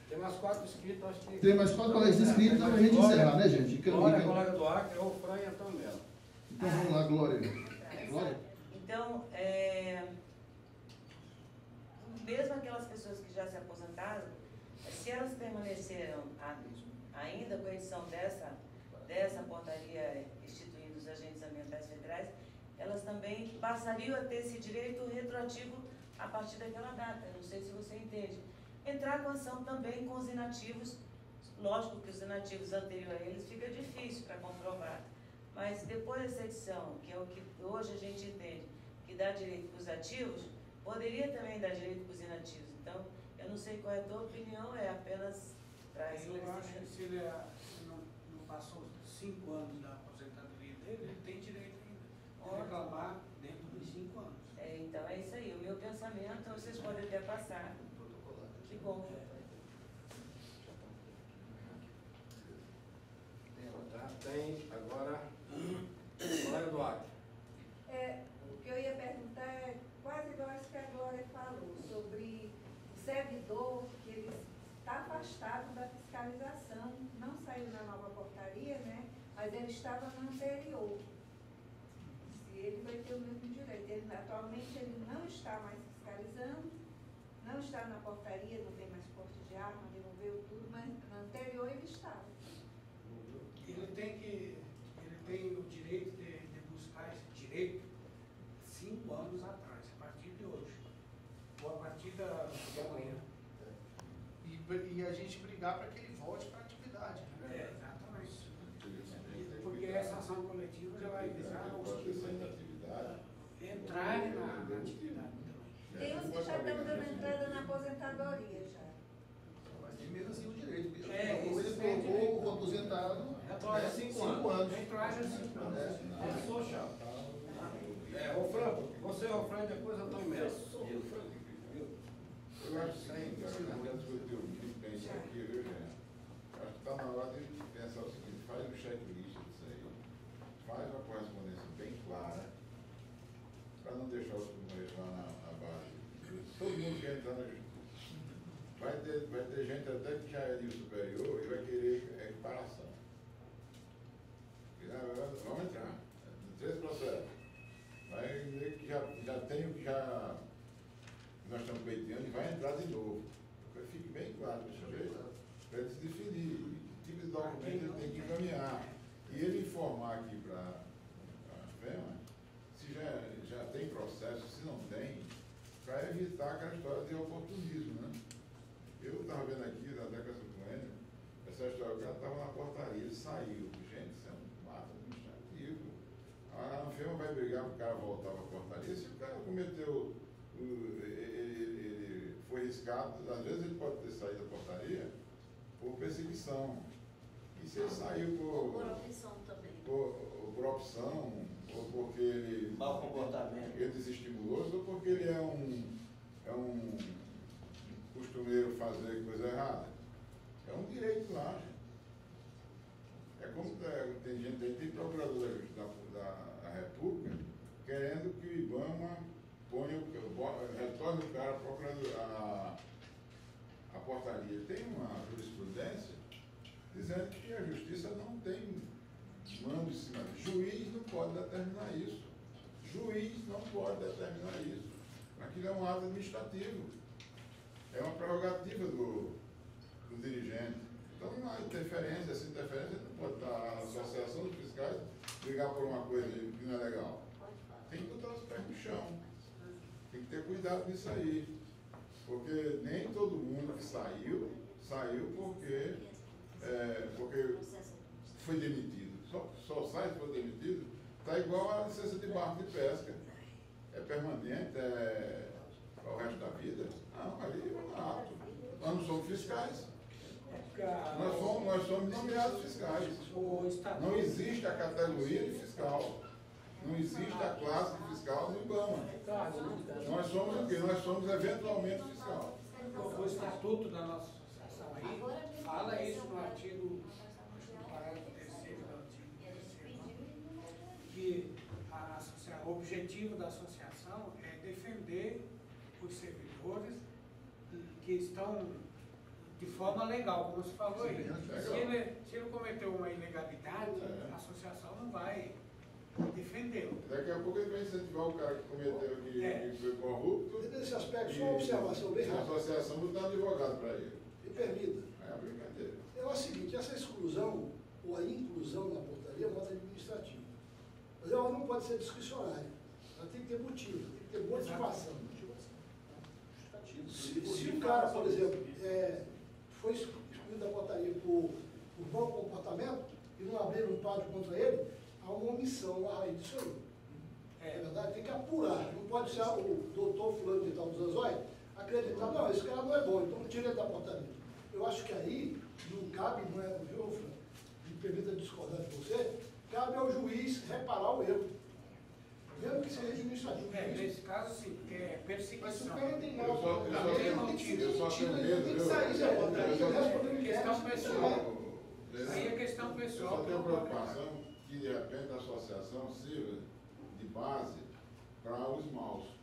Tem mais 4 inscritos, acho que... Tem mais 4 colegas inscritos, dá para a gente encerrar, né, gente? Glória, colega do Acre, o Fran e Antônio Melo. Então vamos lá, Glória. Glória? Então, mesmo aquelas pessoas que já se aposentaram, se elas permaneceram ainda com a edição dessa portaria instituindo os agentes ambientais federais, elas também passariam a ter esse direito retroativo a partir daquela data. Eu não sei se você entende. Entrar com ação também com os inativos. Lógico que os inativos anteriores a eles fica difícil para comprovar. Mas depois dessa edição, que é o que hoje a gente entende, que dá direito para os ativos, poderia também dar direito para os inativos. Então, eu não sei qual é a tua opinião, é apenas para Eu acho que se ele não passou 5 anos da aposentadoria dele, ele tem direito ainda de reclamar dentro dos 5 anos. Então é isso aí, o meu pensamento, vocês podem até passar. Que bom. Tem agora colega do Acre. O que eu ia perguntar é quase igual isso que a Glória falou, sobre o servidor que ele está afastado da fiscalização, não saiu na nova portaria, né? Mas ele estava no anterior. Se ele vai ter o mesmo direito. Atualmente ele não está mais fiscalizando, não está na portaria, não tem mais porte de arma, removeu tudo, mas no anterior ele estava. Ele tem o direito de buscar esse direito 5 anos atrás, a partir de hoje, ou a partir de amanhã. E a gente brigar para que ele volte para a atividade. Né? Exatamente. Porque essa ação coletiva já vai visar os que entrarem na atividade também. Tem uns que já estão dando entrada na aposentadoria já. Mas tem mesmo assim o direito. Ele colocou o aposentado. Retroage 5 anos. Retroage 5 anos. Ô Franco, você é o Franco, depois eu estou imerso. Eu acho que sim, cara, já discutiu muito bem isso aqui, viu, gente? Acho que está na hora de pensar o seguinte, faz um checklist disso aí, faz uma correspondência bem clara, para não deixar os tribunais lá na base. Todo mundo quer entrar na justiça. Vai ter gente até que já é nível superior e vai querer equiparação. Vamos entrar. 3 processos. Vai ver que já tem o que já nós estamos pleiteando e vai entrar de novo. Fique bem claro desse jeito, para ele se definir que tipo de documento ele tem que encaminhar. E ele informar aqui para a FEMA se já tem processo, se não tem, para evitar aquela história de oportunismo, né? Eu estava vendo aqui, até com essa plena, essa história, o cara estava na portaria, ele saiu. Gente, isso é um ato administrativo. A FEMA vai brigar para o cara voltar para a portaria. Se o cara cometeu, ele foi riscado, às vezes ele pode ter saído da portaria por perseguição. E se ele saiu por opção também. Por opção, ou porque ele... Mau comportamento. Ele desestimulou, ou porque ele é um costumeiro fazer coisa errada. É um direito lá, gente. É como tem gente aí, tem procurador da República querendo que o IBAMA retorne o cara a portaria. Tem uma jurisprudência dizendo que a justiça não tem mando em cima. Juiz não pode determinar isso. Juiz não pode determinar isso. Aquilo é um ato administrativo. É uma prerrogativa do dirigente. Então não há interferência. Essa interferência não pode estar a associação dos fiscais brigar por uma coisa que não é legal. Tem que botar os pés no chão. Tem que ter cuidado nisso aí. Porque nem todo mundo que saiu porque foi demitido. Só sai se for demitido. Está igual a licença de barco de pesca. É permanente, é para o resto da vida. Não, ali é um ato. Nós não somos fiscais. Nós somos nomeados fiscais. Não existe a categoria de fiscal. Não existe a classe de fiscal no IBAMA. Nós somos o quê? Nós somos eventualmente fiscal. O estatuto da nossa associação aí fala isso no artigo, no parágrafo 3º do artigo 3º, que o objetivo da associação é defender os servidores que estão de forma legal, como você falou aí. Se ele cometeu uma ilegalidade, a associação não vai defendê-lo. Daqui a pouco ele vai incentivar o cara que cometeu, que foi corrupto. Nesse aspecto, só uma observação bem rápida. A associação não dá advogado para ele. Me permita. É a brincadeira. É o seguinte, essa exclusão ou a inclusão na portaria é modo administrativo. Mas ela não pode ser discricionária. Só tem que ter motivo, tem que ter motivação. Justificativo. Se o cara, por exemplo, foi excluído da portaria por mau comportamento e não abriram um pátio contra ele, há uma omissão à raiz disso aí. É verdade? Tem que apurar. Não pode ser o doutor fulano de tal dos Azóis acreditar, não, esse cara não é bom, então tira ele da portaria. Eu acho que aí não cabe, não é, viu, Fran? Me permita discordar de você, cabe ao juiz reparar o erro. Mesmo que seja administrativo. Nesse caso, sim, porque é perseguição. Mas se o cara não tem nada, Eu só tenho medo, tem que sair da portaria. Questão pessoal. Aí é questão pessoal. Eu só tenho preocupação que, de repente, a associação sirva de base para os maus.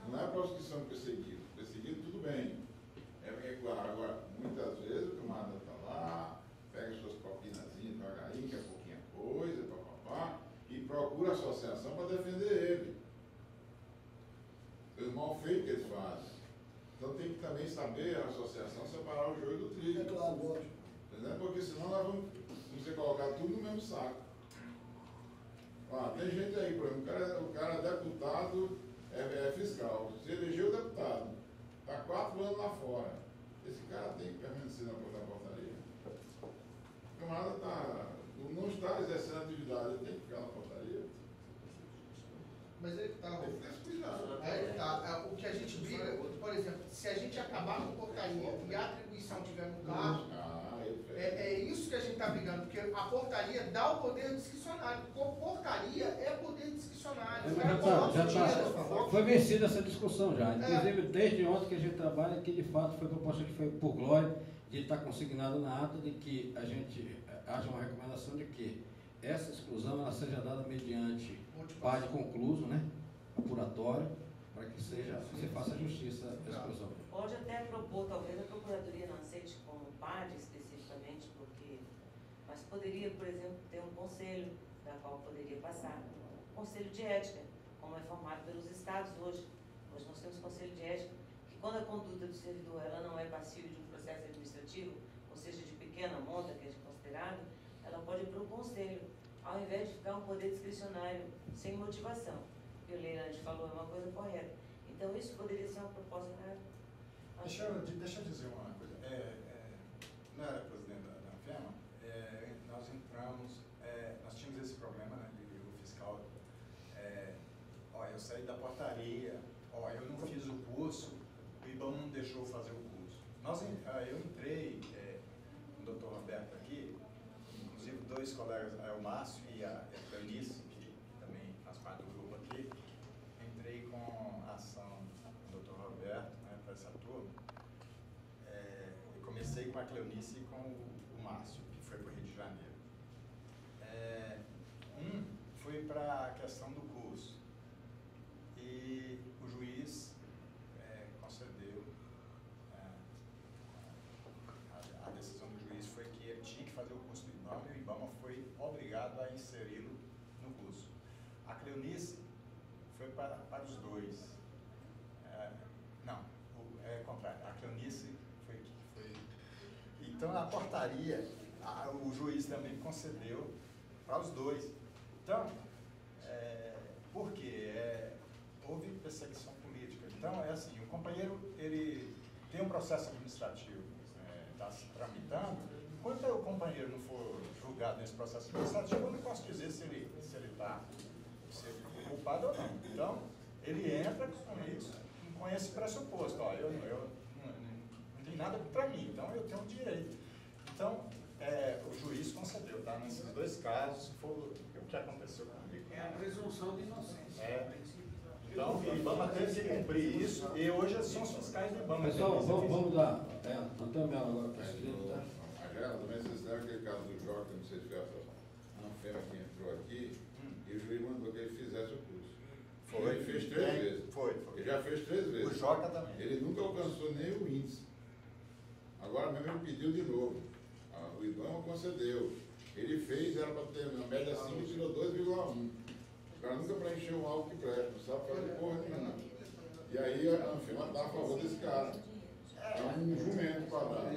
Não é para os que são perseguidos. Perseguidos, tudo bem. É claro, agora, muitas vezes o camarada está lá, pega suas copinazinhas devagarinho, que é pouquinha coisa, papapá, e procura a associação para defender ele. Os mal feitos que eles fazem. Então tem que também saber a associação separar o joio do trigo. É claro, lógico. Entendeu? Porque senão nós vamos colocar tudo no mesmo saco. Tem gente aí, por exemplo, o cara é deputado, é fiscal, se elegeu deputado, está 4 anos lá fora. Esse cara tem que permanecer na portaria. O camarada não está exercendo atividade, ele tem que ficar na portaria. Mas ele está. Tem que ter esse cuidado. O que a gente briga, por exemplo, se a gente acabar com a portaria e a atribuição estiver no carro, é isso que a gente está brigando, porque a portaria dá o poder discricionário. Portaria é poder discricionário. Foi vencida essa discussão já. Inclusive, desde ontem que a gente trabalha, que de fato foi proposta que foi por Glória, de estar consignado na ata de que a gente haja uma recomendação de que essa exclusão ela seja dada mediante parte concluso, né, apuratório, para que se faça a justiça a exclusão. Pode até propor, talvez a Procuradoria não aceite como PAD especificamente, mas poderia, por exemplo, ter um conselho, da qual poderia passar, um conselho de ética, como é formado pelos estados hoje. Hoje nós temos conselho de ética, que quando a conduta do servidor ela não é passível de um processo administrativo, ou seja, de pequena monta, que é considerado, ela pode ir para o conselho, ao invés de ficar um poder discricionário sem motivação. E o Leirante falou, é uma coisa correta. Então isso poderia ser uma proposta para... Deixa eu dizer uma coisa. Não era presidente da FEMA, nós entramos, nós tínhamos esse problema, né, de fiscal. Eu saí da portaria, eu não fiz o curso, o IBAM não deixou fazer o curso. Eu entrei com o doutor Roberto aqui, inclusive 2 colegas, o Márcio e a Cleonice, que também faz parte do grupo aqui, entrei com a ação do doutor Roberto, né, para essa turma. Eu comecei com a Cleonice e com o Márcio, que foi para o Rio de Janeiro. Foi para a questão do curso. E o juiz concedeu, a decisão do juiz foi que ele tinha que fazer o curso do IBAMA e o IBAMA foi obrigado a inseri-lo no curso. A Cleonice foi para os 2. É o contrário. A Cleonice foi. Então, a portaria, o juiz também concedeu para os 2. Então, por quê? Houve perseguição política. Então, assim, o companheiro, ele tem um processo administrativo, está se tramitando. Enquanto o companheiro não for julgado nesse processo administrativo, eu não posso dizer se ele está culpado ou não. Então, ele entra com isso, com esse pressuposto. Eu não tem nada para mim, então eu tenho direito. Então, o juiz concedeu, tá? Nesses 2 casos, foi o que aconteceu comigo. É a presunção de inocência. Então, o IBAMA teve que cumprir isso e hoje são os fiscais do IBAMA. Pessoal, vamos dar. Antônio Melo agora para escrito, Também vocês lembram aquele caso do Joca, não sei se foi a Anfema que entrou aqui, e o juiz mandou que ele fizesse o curso. Ele fez 3 vezes. Foi. Ele já fez 3 vezes. O Joca também. Ele nunca alcançou nem o índice. Agora mesmo ele pediu de novo. O IBAMA concedeu. Ele fez, era para ter uma média 5 e tirou 2,1. O cara nunca preencheu algo que presta, não sabe fazer porra nenhuma. E aí a Anfema está a favor desse cara. É um jumento para dar.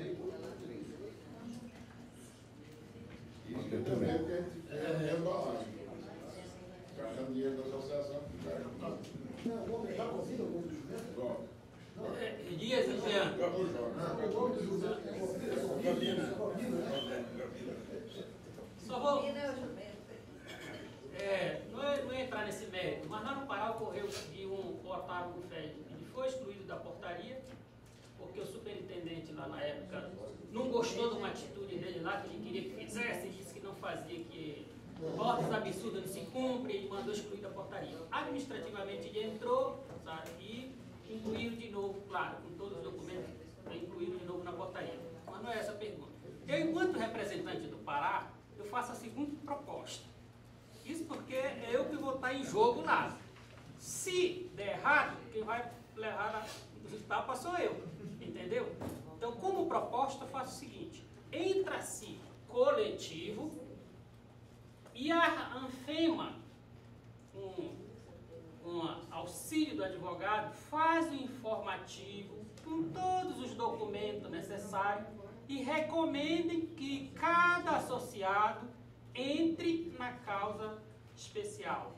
Isso que eu também, porque a gente fez a embalagem. Gastando dinheiro da associação. Não, o nome já convida o nome do jumento? Dias e Jean. Só vou. Não é entrar nesse mérito, mas lá no Pará ocorreu que o Otávio Bufete foi excluído da portaria, porque o superintendente lá na época não gostou de uma atitude dele lá, que ele queria que fizesse, disse que não fazia, que ordens absurdas não se cumprem, e mandou excluir da portaria. Administrativamente ele entrou, sabe, e incluíram de novo, claro, com todos os documentos, incluíram de novo na portaria. Mas não é essa a pergunta. Eu, enquanto representante do Pará, eu faço a seguinte proposta. Isso porque é eu que vou estar em jogo lá. Se der errado, quem vai levar os tapas sou eu. Entendeu? Então, como proposta, eu faço o seguinte. Entra-se coletivo e a Anfema, com auxílio do advogado, faz o informativo com todos os documentos necessários e recomendem que cada associado entre na causa especial.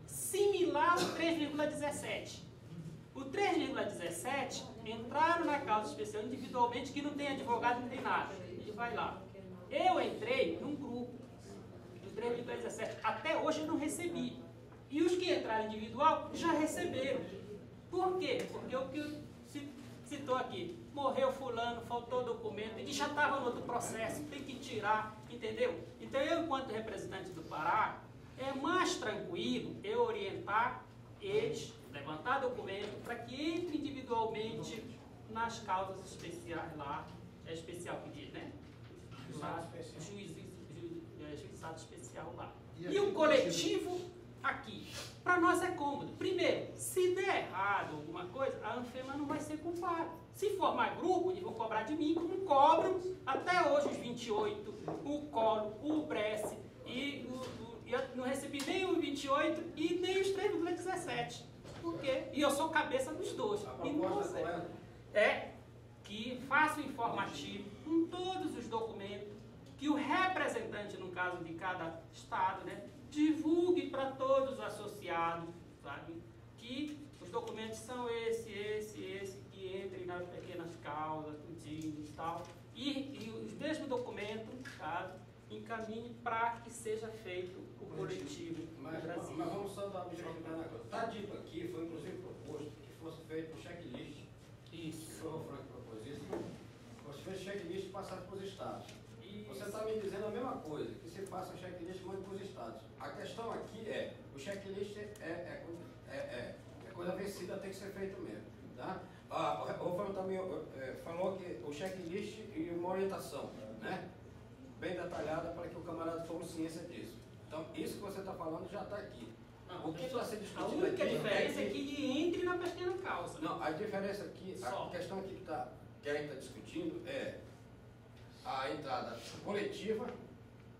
Similar ao 3,17. O 3,17 entraram na causa especial individualmente, que não tem advogado, não tem nada. Ele vai lá. Eu entrei num grupo do 3,17. Até hoje eu não recebi. E os que entraram individual já receberam. Por quê? Porque o que citou aqui, morreu fulano, faltou documento, ele já estava no outro processo, tem que tirar, entendeu? Então eu, enquanto representante do Pará, é mais tranquilo eu orientar eles, levantar documento, para que entre individualmente nas causas especiais lá, é especial que diz, né? Juizado especial lá. E o coletivo aqui. Para nós é cômodo. Primeiro, se der errado alguma coisa, a Anfema não vai ser culpada. Se formar grupo, eles vão cobrar de mim, como cobram até hoje os 28, o Colo, o Bresse, e eu não recebi nem o 28 e nem os 3,17. Por quê? E eu sou cabeça dos dois. A proposta é que faça o informativo com todos os documentos, que o representante, no caso de cada estado, né, divulgue para todos os associados, sabe, que os documentos são esse, que entrem nas pequenas causas, tudinho e tal, e os mesmos documentos, caso, encaminhe para que seja feito o coletivo mas vamos só dar uma explicação. Está dito aqui, foi inclusive proposto que fosse feito um checklist. Isso. Foi o Frank que propôs isso. Fosse feito checklist e passado para os estados. Você está me dizendo a mesma coisa, que se faça um checklist e mande para os estados. A questão aqui é, o checklist é coisa vencida, tem que ser feito mesmo. Tá? O Fernando também falou que o checklist e uma orientação, né? Bem detalhada para que o camarada tome ciência disso. Então, isso que você está falando já está aqui. Não, o que está sendo discutido a única aqui diferença é que ele entre na pequena causa. Não, a diferença aqui, a questão aqui que a gente está discutindo é a entrada coletiva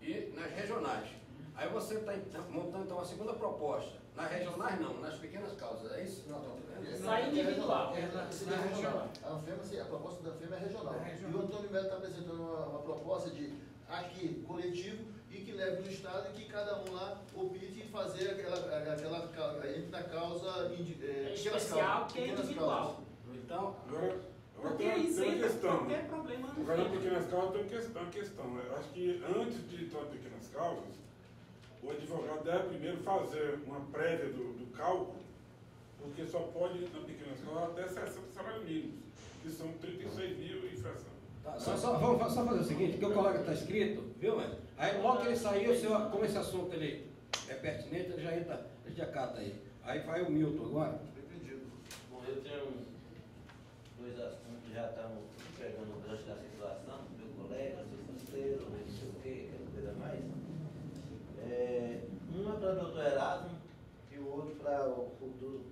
e nas regionais. Aí você está montando então a segunda proposta. Nas regionais não, nas pequenas causas, é isso? Não, sai individual. A proposta da Anfema é regional. E o Antônio Melo está apresentando uma proposta de aqui coletivo e que leve no estado e que cada um lá opte em fazer aquela entre na causa especial, que é individual. Então, agora tem uma questão. Qualquer problema não agora, nas pequenas causas tem uma questão. Eu acho que antes de entrar em pequenas causas, o advogado deve primeiro fazer uma prévia do cálculo, porque só pode, na pequenas causas, até 60 salários mínimos, que são 36 mil e fração. Tá, vamos só fazer o seguinte, que o colega está escrito, viu, mas aí logo que ele saiu, como esse assunto ele é pertinente, ele já entra, ele já cata aí. Aí vai o Milton agora. Bom, eu tenho dois assuntos que já estamos pegando durante a situação, meu colega, seu parceiro, não sei o que, aquela coisa mais. Um é para o doutor Erasmo e o outro para o futuro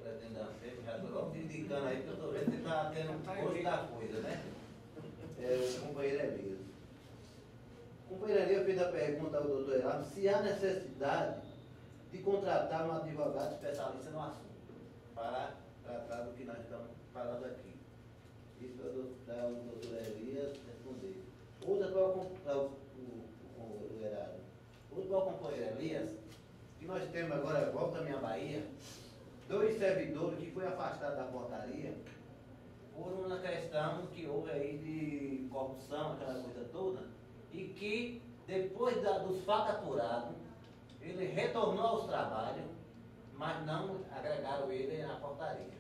pretendente da Anfema. Já estou logo indicando aí, porque eu estou vendo que ele está tendo gosto da coisa, né? O companheiro Elias. O companheiro Elias fez a pergunta ao doutor Erasmo se há necessidade de contratar um advogado especialista no assunto para tratar do que nós estamos falando aqui. Isso para o doutor Elias responder. Outra para o Erasmo. Outro para o companheiro Elias nós temos agora, volta à minha Bahia, 2 servidores que foram afastados da portaria por uma questão que houve aí de corrupção, aquela coisa toda, e que depois dos fatos apurados, ele retornou aos trabalhos, mas não agregaram ele na portaria.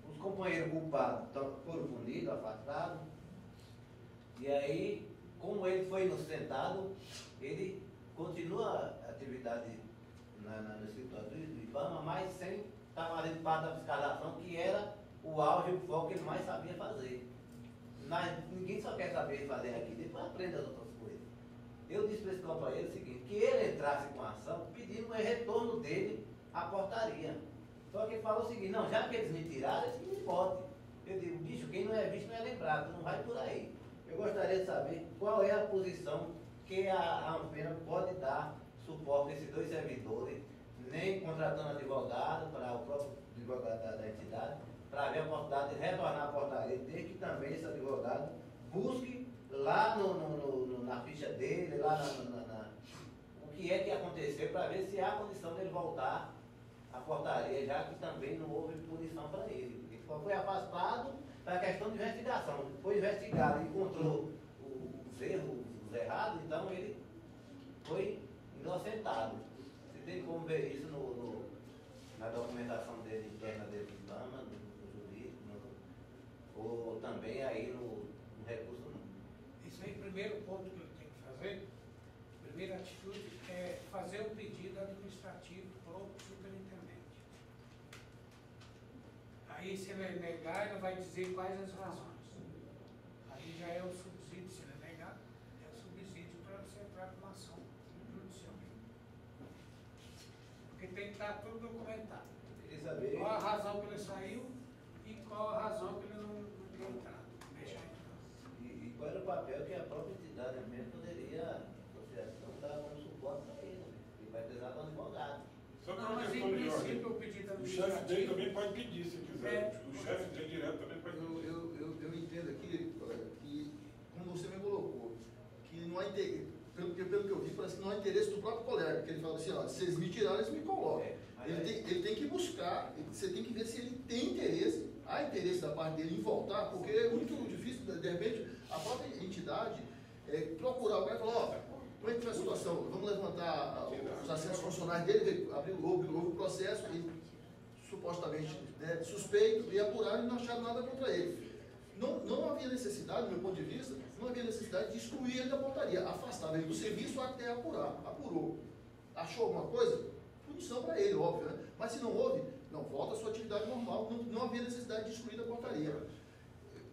Os companheiros culpados foram punidos, afastados, e aí, como ele foi inocentado, ele continua a atividade no escritório do IBAMA, mas sem estar fazendo parte da fiscalização, que era o auge e o foco que ele mais sabia fazer. Ninguém só quer saber fazer aqui, depois aprende as outras coisas. Eu disse para esse companheiro o seguinte, que ele entrasse com a ação pedindo o retorno dele à portaria. Só que ele falou o seguinte, não, já que eles me tiraram, eles me botem. Eu digo, bicho, quem não é visto não é lembrado, tu não vai por aí. Eu gostaria de saber qual é a posição que a Anfema pode dar suporte a esses 2 servidores, nem contratando advogado para o próprio advogado da entidade, para ver a oportunidade de retornar à portaria, desde que também esse advogado busque lá na ficha dele, lá o que é que aconteceu, para ver se há condição dele voltar à portaria, já que também não houve punição para ele. Ele só foi afastado para a questão de investigação. Foi investigado e encontrou os erros, os errados, então ele foi inocentado. Você tem como ver isso na documentação dele, interna dele do IBAMA, no jurídico, ou também aí no recurso não. Esse aí, primeiro ponto que ele tem que fazer, a primeira atitude é fazer o pedido administrativo para o superintendente. Aí, se ele negar, ele vai dizer quais as razões. Aí já é o subsídio, se ele negar, é o subsídio para você entrar com uma ação judicial. Porque tem que estar tudo documentado. Qual a razão que ele saiu e qual a razão que ele não entrou. Deixar entrar. E qual era o papel que a própria entidade mesmo poderia, a associação, dar como suporte para ele, né? Ele vai precisar de um advogado. Só para uma questão de ordem. O chefe dele também pode pedir, se quiser. O chefe dele direto também pode pedir. Eu entendo aqui, colega, que, como você me colocou, que não há interesse, pelo que eu vi, parece que não há interesse do próprio colega, que ele fala assim, ó, se eles me tiraram, eles me colocam. Ele tem que buscar, você tem que ver se ele tem interesse, há interesse da parte dele em voltar, porque é muito difícil, de repente, a própria entidade procurar o cara e falar, ó, como é que foi a situação? Vamos levantar os assentos funcionais dele, abrir o novo processo, ele, supostamente suspeito, e apuraram e não acharam nada contra ele. Não havia necessidade, do meu ponto de vista, não havia necessidade de excluir ele da portaria, afastava ele do serviço até apurar. Apurou. Achou alguma coisa? Punição para ele, óbvio, né? Mas se não houve, não, volta à sua atividade normal, não havia necessidade de excluir da portaria.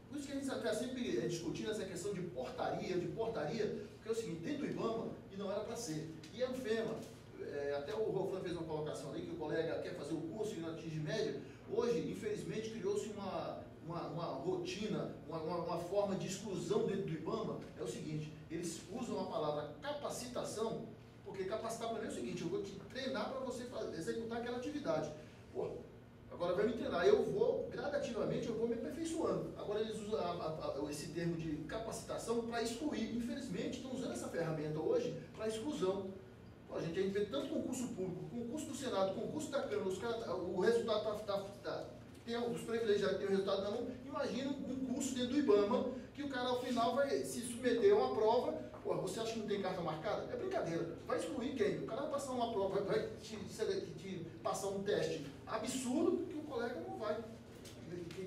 Por isso que a gente está sempre discutindo essa questão de portaria, porque é o seguinte, tem do IBAMA e não era para ser. E a Anfema, até o Rofran fez uma colocação ali, que o colega quer fazer o curso e não atinge média. Hoje, infelizmente, criou-se uma rotina, uma forma de exclusão dentro do IBAMA. É o seguinte, eles usam a palavra capacitação, porque capacitar para mim é o seguinte, eu vou te treinar para você executar aquela atividade. Pô, agora vai me treinar, eu vou, gradativamente, eu vou me aperfeiçoando. Agora eles usam esse termo de capacitação para excluir. Infelizmente, estão usando essa ferramenta hoje para exclusão. Pô, a gente vê tanto concurso público, concurso do Senado, concurso da Câmara, o resultado os privilegiados têm o resultado na mão. Imagina um curso dentro do IBAMA, que o cara ao final vai se submeter a uma prova. Pô, você acha que não tem carta marcada? É brincadeira. Vai excluir quem? O cara vai passar uma prova, vai te passar um teste absurdo que o colega não vai.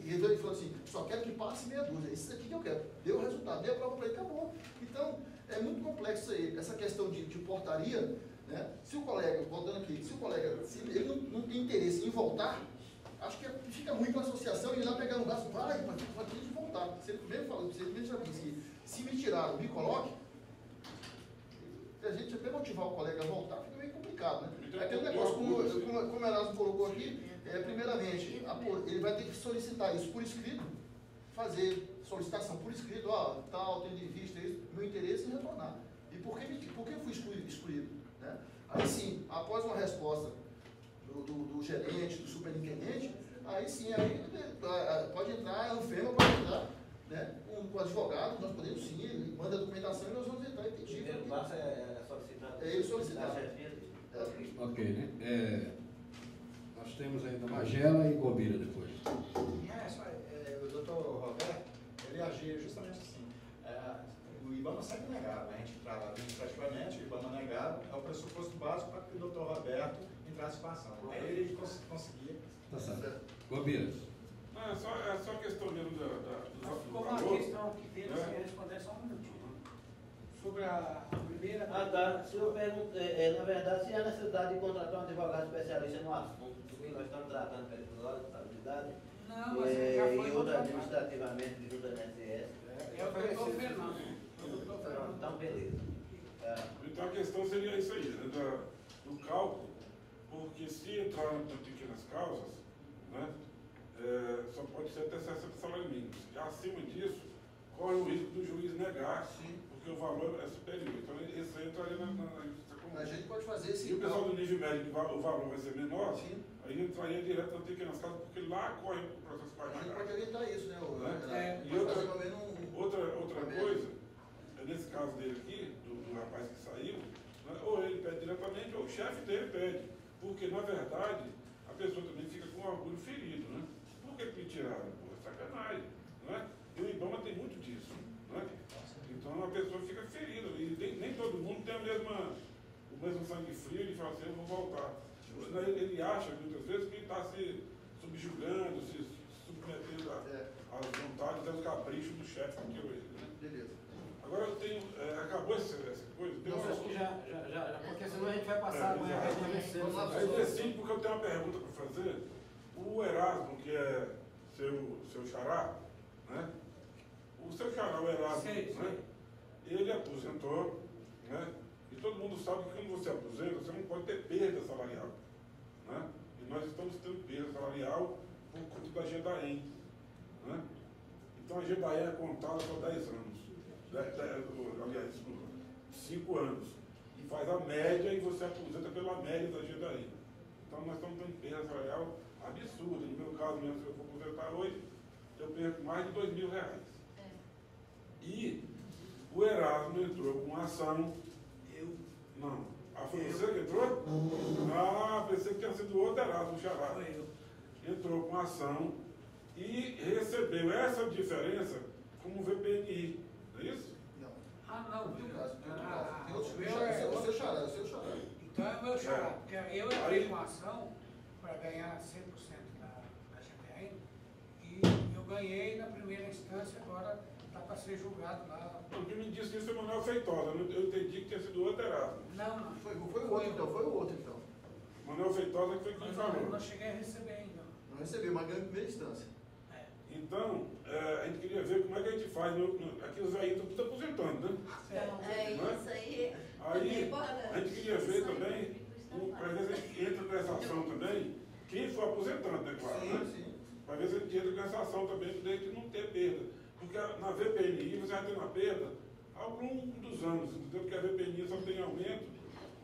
Ele falou assim, só quero que passe meia dúzia. Isso aqui que eu quero. Deu o resultado, deu a prova para ele, acabou. Então, é muito complexo isso aí. Essa questão de portaria, né? Se o colega, voltando aqui, se ele não tem interesse em voltar, acho que fica ruim para a associação ir lá pegar no braço, vai, para gente voltar. Você mesmo falou, você mesmo já disse, se me tiraram, me coloque, a gente até motivar o colega a voltar, fica meio complicado, né? Aquele negócio, como o Erasmo colocou aqui, primeiramente, ele vai ter que solicitar isso por escrito, fazer solicitação por escrito, tal, tendo em vista isso, meu interesse em retornar. E por que eu fui excluído? Né? Aí sim, após uma resposta do gerente, do superintendente, aí sim, aí pode entrar, a Anfema pode entrar, né? Com o advogado, nós podemos sim, ele manda a documentação e nós vamos entrar e pedir. O primeiro passo é solicitar. É ele solicitar. Ok, né? Nós temos ainda Magela e Gobira depois. O doutor Roberto, ele agia justamente assim. O IBAMA sempre negava, a gente entrava administrativamente, o IBAMA negava, é o pressuposto básico para que o doutor Roberto entrasse com a ação. Aí ele conseguia. Tá certo. Gobira. Não, é só questão mesmo Ficou uma questão aqui dele, você responder só um minutinho. Sobre a primeira... tá. Se eu pergunto, na verdade, se há necessidade de contratar um advogado especialista no assunto, porque nós estamos tratando de episódio, estabilidade, não, mas já foi e outra administrativamente junto ao INSS. É o que eu estou vendo. Então, beleza. Então a questão seria isso aí, né, do cálculo, porque se entrar em pequenas causas, né, só pode ser até 60 salários mínimos. E acima disso, corre o risco do juiz negar, porque o valor é superior. Então isso aí entraria na justiça comum. A gente pode fazer esse... E o pessoal do nível médio, o valor vai ser menor, aí entraria direto nas pequenas causas, porque lá corre o processo mais. A gente pode orientar isso, né? E outra coisa, nesse caso dele aqui, do rapaz que saiu, né, ou ele pede diretamente, ou o chefe dele pede. Porque, na verdade, a pessoa também fica com orgulho ferido, né? Por que me tiraram? Pô, é sacanagem, né? E o IBAMA tem muito disso, né? Então a pessoa fica ferida. E nem todo mundo tem o mesmo sangue frio, ele fala assim, eu vou voltar. Ele acha, muitas vezes, que está se subjugando, se submetendo às vontades, aos caprichos do chefe que criou ele, né? Beleza. Agora eu tenho... acabou essa coisa? Não, acho que já, porque senão a gente vai passar amanhã a Aí decide, porque eu tenho uma pergunta para fazer. O Erasmo, que é seu xará, né? O seu xará, o Erasmo, né? Ele aposentou, né? E todo mundo sabe que quando você aposenta, você não pode ter perda salarial, né? E nós estamos tendo perda salarial por conta da GEDAEM, né? Então a GEDAEM é contada por 10 anos. Aliás, desculpa, 5 anos. E faz a média e você aposenta pela média da GEDAEM. Então nós estamos tendo perda salarial absurda. No meu caso mesmo, se eu for aposentar hoje, eu perco mais de R$2.000. E o Erasmo entrou com uma ação. Não. Foi você que entrou? Pensei que tinha sido o outro Erasmo, o xará. Entrou com ação e recebeu essa diferença como VPNI. Não é isso? Não. Não. O seu xará. Então é o meu xará, porque eu entrei com ação para ganhar 100% da GPM e eu ganhei na primeira instância, agora está para ser julgado lá. O que me disse isso é o Manuel Feitosa, eu entendi que tinha sido o outro Erasmo. Não. Foi o outro então. Manuel Feitosa que foi quem falou. Eu não cheguei a receber ainda. Não recebi, mas ganhei em primeira instância. Então, a gente queria ver como é que a gente faz. Aqui os velhinhos estão aposentando, né? Isso aí. Aí, a gente queria ver também, para ver se a gente entra nessa ação também, quem for aposentando, é claro, né? Para ver se a gente entra nessa ação também, para a gente não ter perda. Porque na VPNI você vai ter uma perda ao longo dos anos, entendeu? Porque a VPNI só tem aumento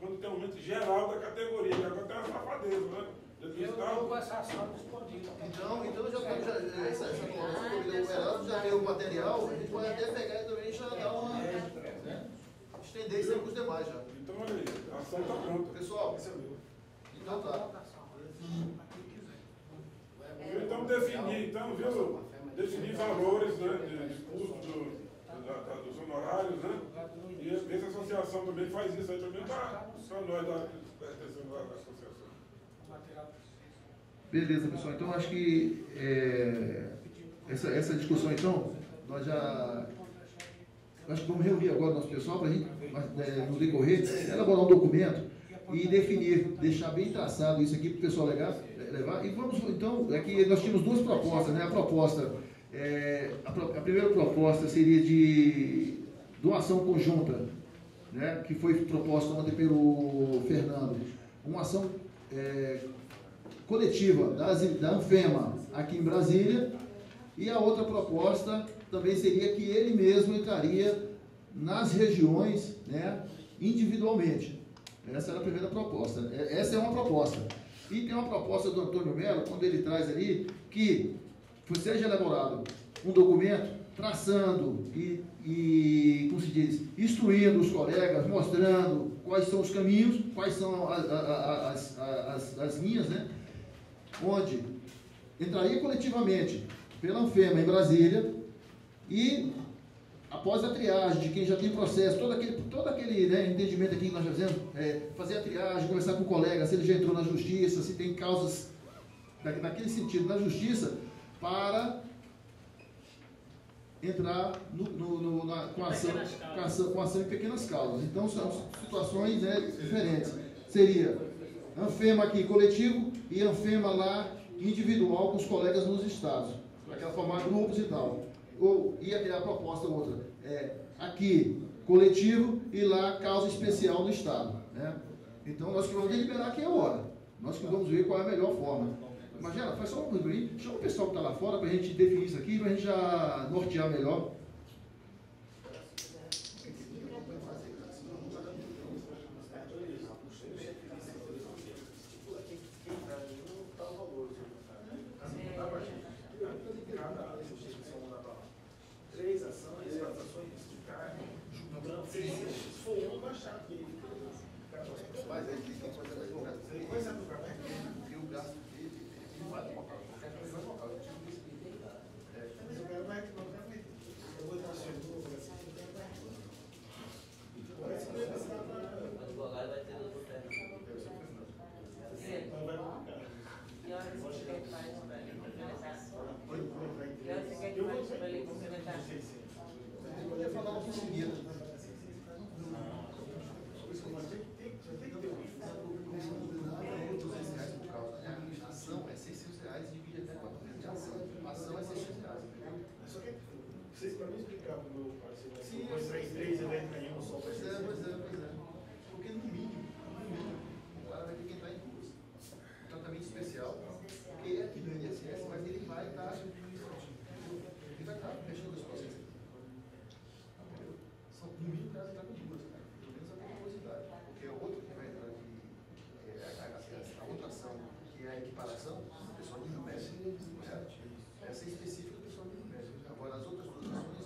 quando tem aumento geral da categoria. E agora tem uma safadeza, né? Eu estou com essa ação disponível. Então essa o Erasmo já tem o material, a gente pode até pegar e também já dar uma... estender isso aí para os demais já. Então, olha aí, a ação está pronta. Pessoal, então tá. Então, definir valores, né, de custo dos honorários, né? E essa associação também faz isso aí também para nós da associação. Beleza, pessoal. Então, acho que essa discussão, então, nós já... Acho que vamos reunir agora o nosso pessoal para a gente, no decorrer, elaborar um documento e definir, deixar bem traçado isso aqui para o pessoal levar. E vamos, então, aqui nós tínhamos duas propostas, né? A primeira proposta seria de doação conjunta, né? Que foi proposta ontem pelo Fernando. Uma ação coletiva da Anfema aqui em Brasília, e a outra proposta também seria que ele mesmo entraria nas regiões, né, individualmente. Essa era a primeira proposta. Essa é uma proposta. E tem uma proposta do Antônio Melo, quando ele traz ali, que seja elaborado um documento traçando e como se diz, instruindo os colegas, mostrando quais são os caminhos, quais são as linhas, né? Onde entraria coletivamente pela Anfema em Brasília e, após a triagem de quem já tem processo, todo aquele né, entendimento aqui que nós fazemos, fazer a triagem, conversar com o colega, se ele já entrou na justiça, se tem causas naquele sentido na justiça, para entrar com ação em pequenas causas. Então, são situações, né, diferentes. Seria Anfema aqui coletivo e Anfema lá individual com os colegas nos estados, para formar grupos e tal. Ou ia criar a proposta outra, aqui coletivo e lá causa especial no estado, né? Então, nós que vamos deliberar aqui agora. Nós que vamos ver qual é a melhor forma. Imagina, faz só uma coisa aí, chama o pessoal que está lá fora para a gente definir isso aqui, para a gente já nortear melhor. Três ações, as ações de carne, se for um, baixar aqui. Mas aí tem que fazer mais um. Coisa do café. E o gasto dele, ele vai colocar. Qualquer coisa vai colocar. Eu tive que explicar. Mas o cara vai colocar. Eu vou dar assim. Parece que vai estar na. O advogado vai ter outro tempo. Então vai colocar. E horas você quer que faz para ele finalização? E horas você quer que faz para ele complementar? Eu podia falar um pouquinho seguido. A ação é R$600 e divide até 4 vezes de ação. A ação é R$600, entendeu? Só que vocês para mim explicar para o meu parceiro, Sim, depois três eventos em um só. Pois é. Porque no mínimo, o cara vai ter que entrar em duas. Um tratamento especial, porque é aqui do INSS, mas ele vai estar mexendo com as coisas. São, no mínimo, o cara está com duas, cara. Pelo menos a periculosidade. Porque o outro que vai entrar aqui, a outra ação, que é a equiparação, o pessoal de médico, correto? Essa é específica do pessoal de médico. Agora, as outras duas ações